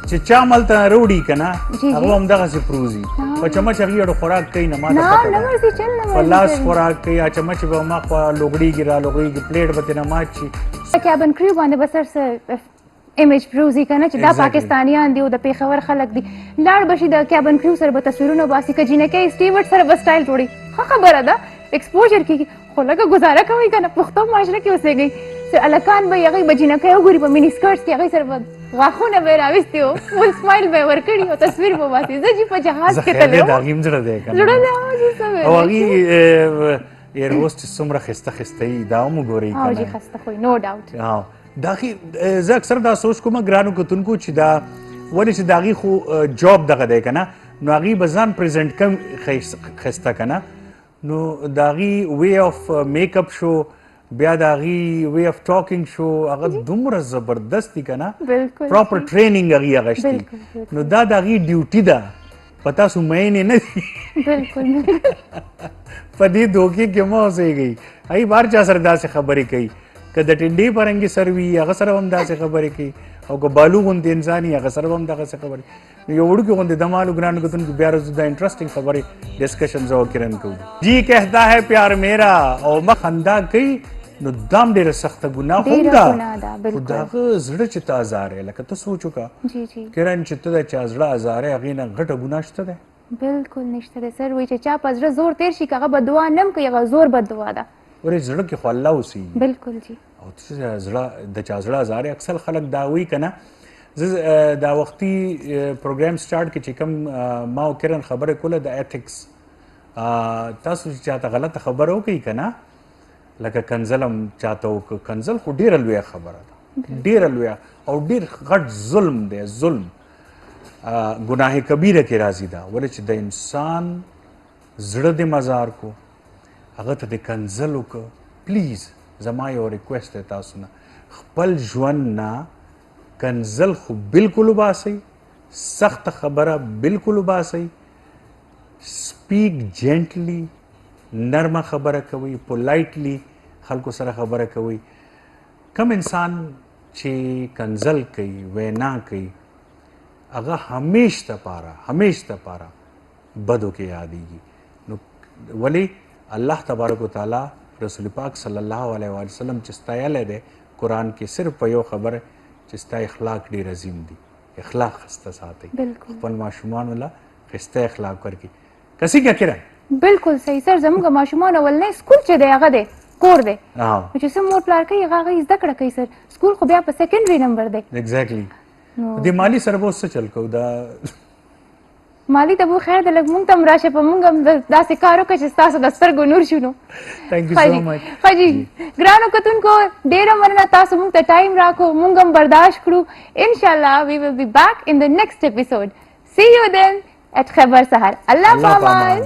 چې چا ملته راوړي که نه جی. هغه همدغسې پروزي په چمچ هغې اړو خوراک کوي نه ما ته نه پته نه ده. مرسي چل نه په لاس مرسي خوراک کوي چمچ به ما خوا لوګړېږي را لوګړېږي پلیټ به ترېنه مات شي کیبن کریو باندې بسر سر ایمیج پروزي کنه چې دا Exactly. پاکستانیان دي او د پیښور خلک دي لاړ بشي د کیبن کریو سره به تصویرونه باسي که جینکۍ سټیورټ سره به سټایل جوړي ښه خبره ده ایکسپوژر کېږي خو لږه ګزاره کوئ که نه پښتو معاشره کې اوسېږئ الکان به یې هغوی به جینکۍ وګوري په میني سکرټس کې هغوی سره به غاښونه به یې راویستي وو فول سمایل به یې ورکړي او تصویر به باسي زه چې په جهاز کې تللی د وم هغې هم زړه دی که زړه نه دی چې څه او ویلی شي. هغې ایر هوسټس څومره ښایسته ښایسته وي دا هم وګورئ او که جی نه خسته خوی نو ډاوټ دا زه اکثر دا سوچ کوم ګرانو کتونکو چې دا ولې چې د هغې خو جاب دغه دی که نه نو هغې به ځان پرزنټ کم ښایسته که نه نو د هغې وی آف میک اپ شو بیا د هغې وی آف ټاکنګ شو هغه دومره زبردست دي که نه بالکل پراپر ټریننګ هغې اخیستي بالکل. نو دا د هغې ډیوټي ده په تاسو مینې نه دي بالکل په دې دوکې کې مه اوسېږئ هغې بار چا سره داسې خبرې کوي که د ټنډې په رنګې سر وي هغه سره هم داسې خبرې کوي او که بالو غوندې انسان وي هغه سره هم دغسې خبرې نو یو وړوکې غوندې دمالو ګرانو کتونکو بیا راځو دا انټرسټنګ خبرې ډسکشن زه او کرن کوو جی کہتا ہے پیار میرا او مخ خندا کوي نو دام ډېره سخته ګناه هم ډېره ګناه ده، ده بالکل. خو د هغه زړه چې ته ازارې لکه ته سوچ وکړه جی جی کرن چې ته د چا زړه ازارې هغې نه غټه ګناه شته دی بالکل نشته دی سر وایي چې چا په زړه زور تیر شي که هغه بددعا نه هم کوي هغه زور بددعا ده ورې زړه کې خو الله اوسېږي بالکل جی او ته زړه د چا زړه ازارې اکثر خلک دا وایي که نه زه دا وختي پروګرام سټارټ کې چې کوم ما او کرن خبرې کوله د ایتھکس تاسو چې چاته غلطه خبره وکړئ که نه لکه کنزل هم چاته وکړه کنزل خو ډېره لویه خبره ده ډېره لویه او ډېر غټ ظلم دی ظلم ګناه کبیره کې راځي دا ولې چې د انسان زړه دې مزار کو هغه ته د کنزل وکړه پلیز زما یو ریکویسټ دی تاسو نه خپل ژوند نه کنزل خو بالکل وباسئ سخته خبره بالکل وباسئ سپیک جینټلی نرمه خبره کوئ پولایټلی خلکو سره خبره کوئ کم انسان چې کنزل کوي وینا کوي هغه همیش دپاره بدو کې یادېږي نو ولی الله تبارک وتعالی رسول پاک صلی الله علیه و وسلم چې ستایلی دی قرآن کې صرف په یو خبره چې ستا اخلاق ډېر عظیم دي اخلاق خسته ساتئ بالکل. خپل ماشومانو له ښایسته اخلاق ورکړي کسی کیا کرای بالکل صحیح سر زموږ ماشومان اولنی سکول چې دی هغه دی کور دی نو چې څه مور پلار کوي هغه هغه زده کړه کوي سر سکول خو بیا په سیکنډري نمبر دی ایگزیکټلی د مالی سره به اوس څه چل کوو دا مالی ته به خیر دی لږ مونږ ته هم راشه په مونږ هم داسې کار وکړه چې ستاسو د سترګو نور شو نو تھینک یو سو مچ ښه جي ګرانو کتونکو ډېره مننه تاسو مونږ ته ټایم راکړو مونږ هم برداشت کړو انشاءالله وی ول بی بیک ان د نیکسټ اپیسوډ سی یو دین at خبر سهار الله پامان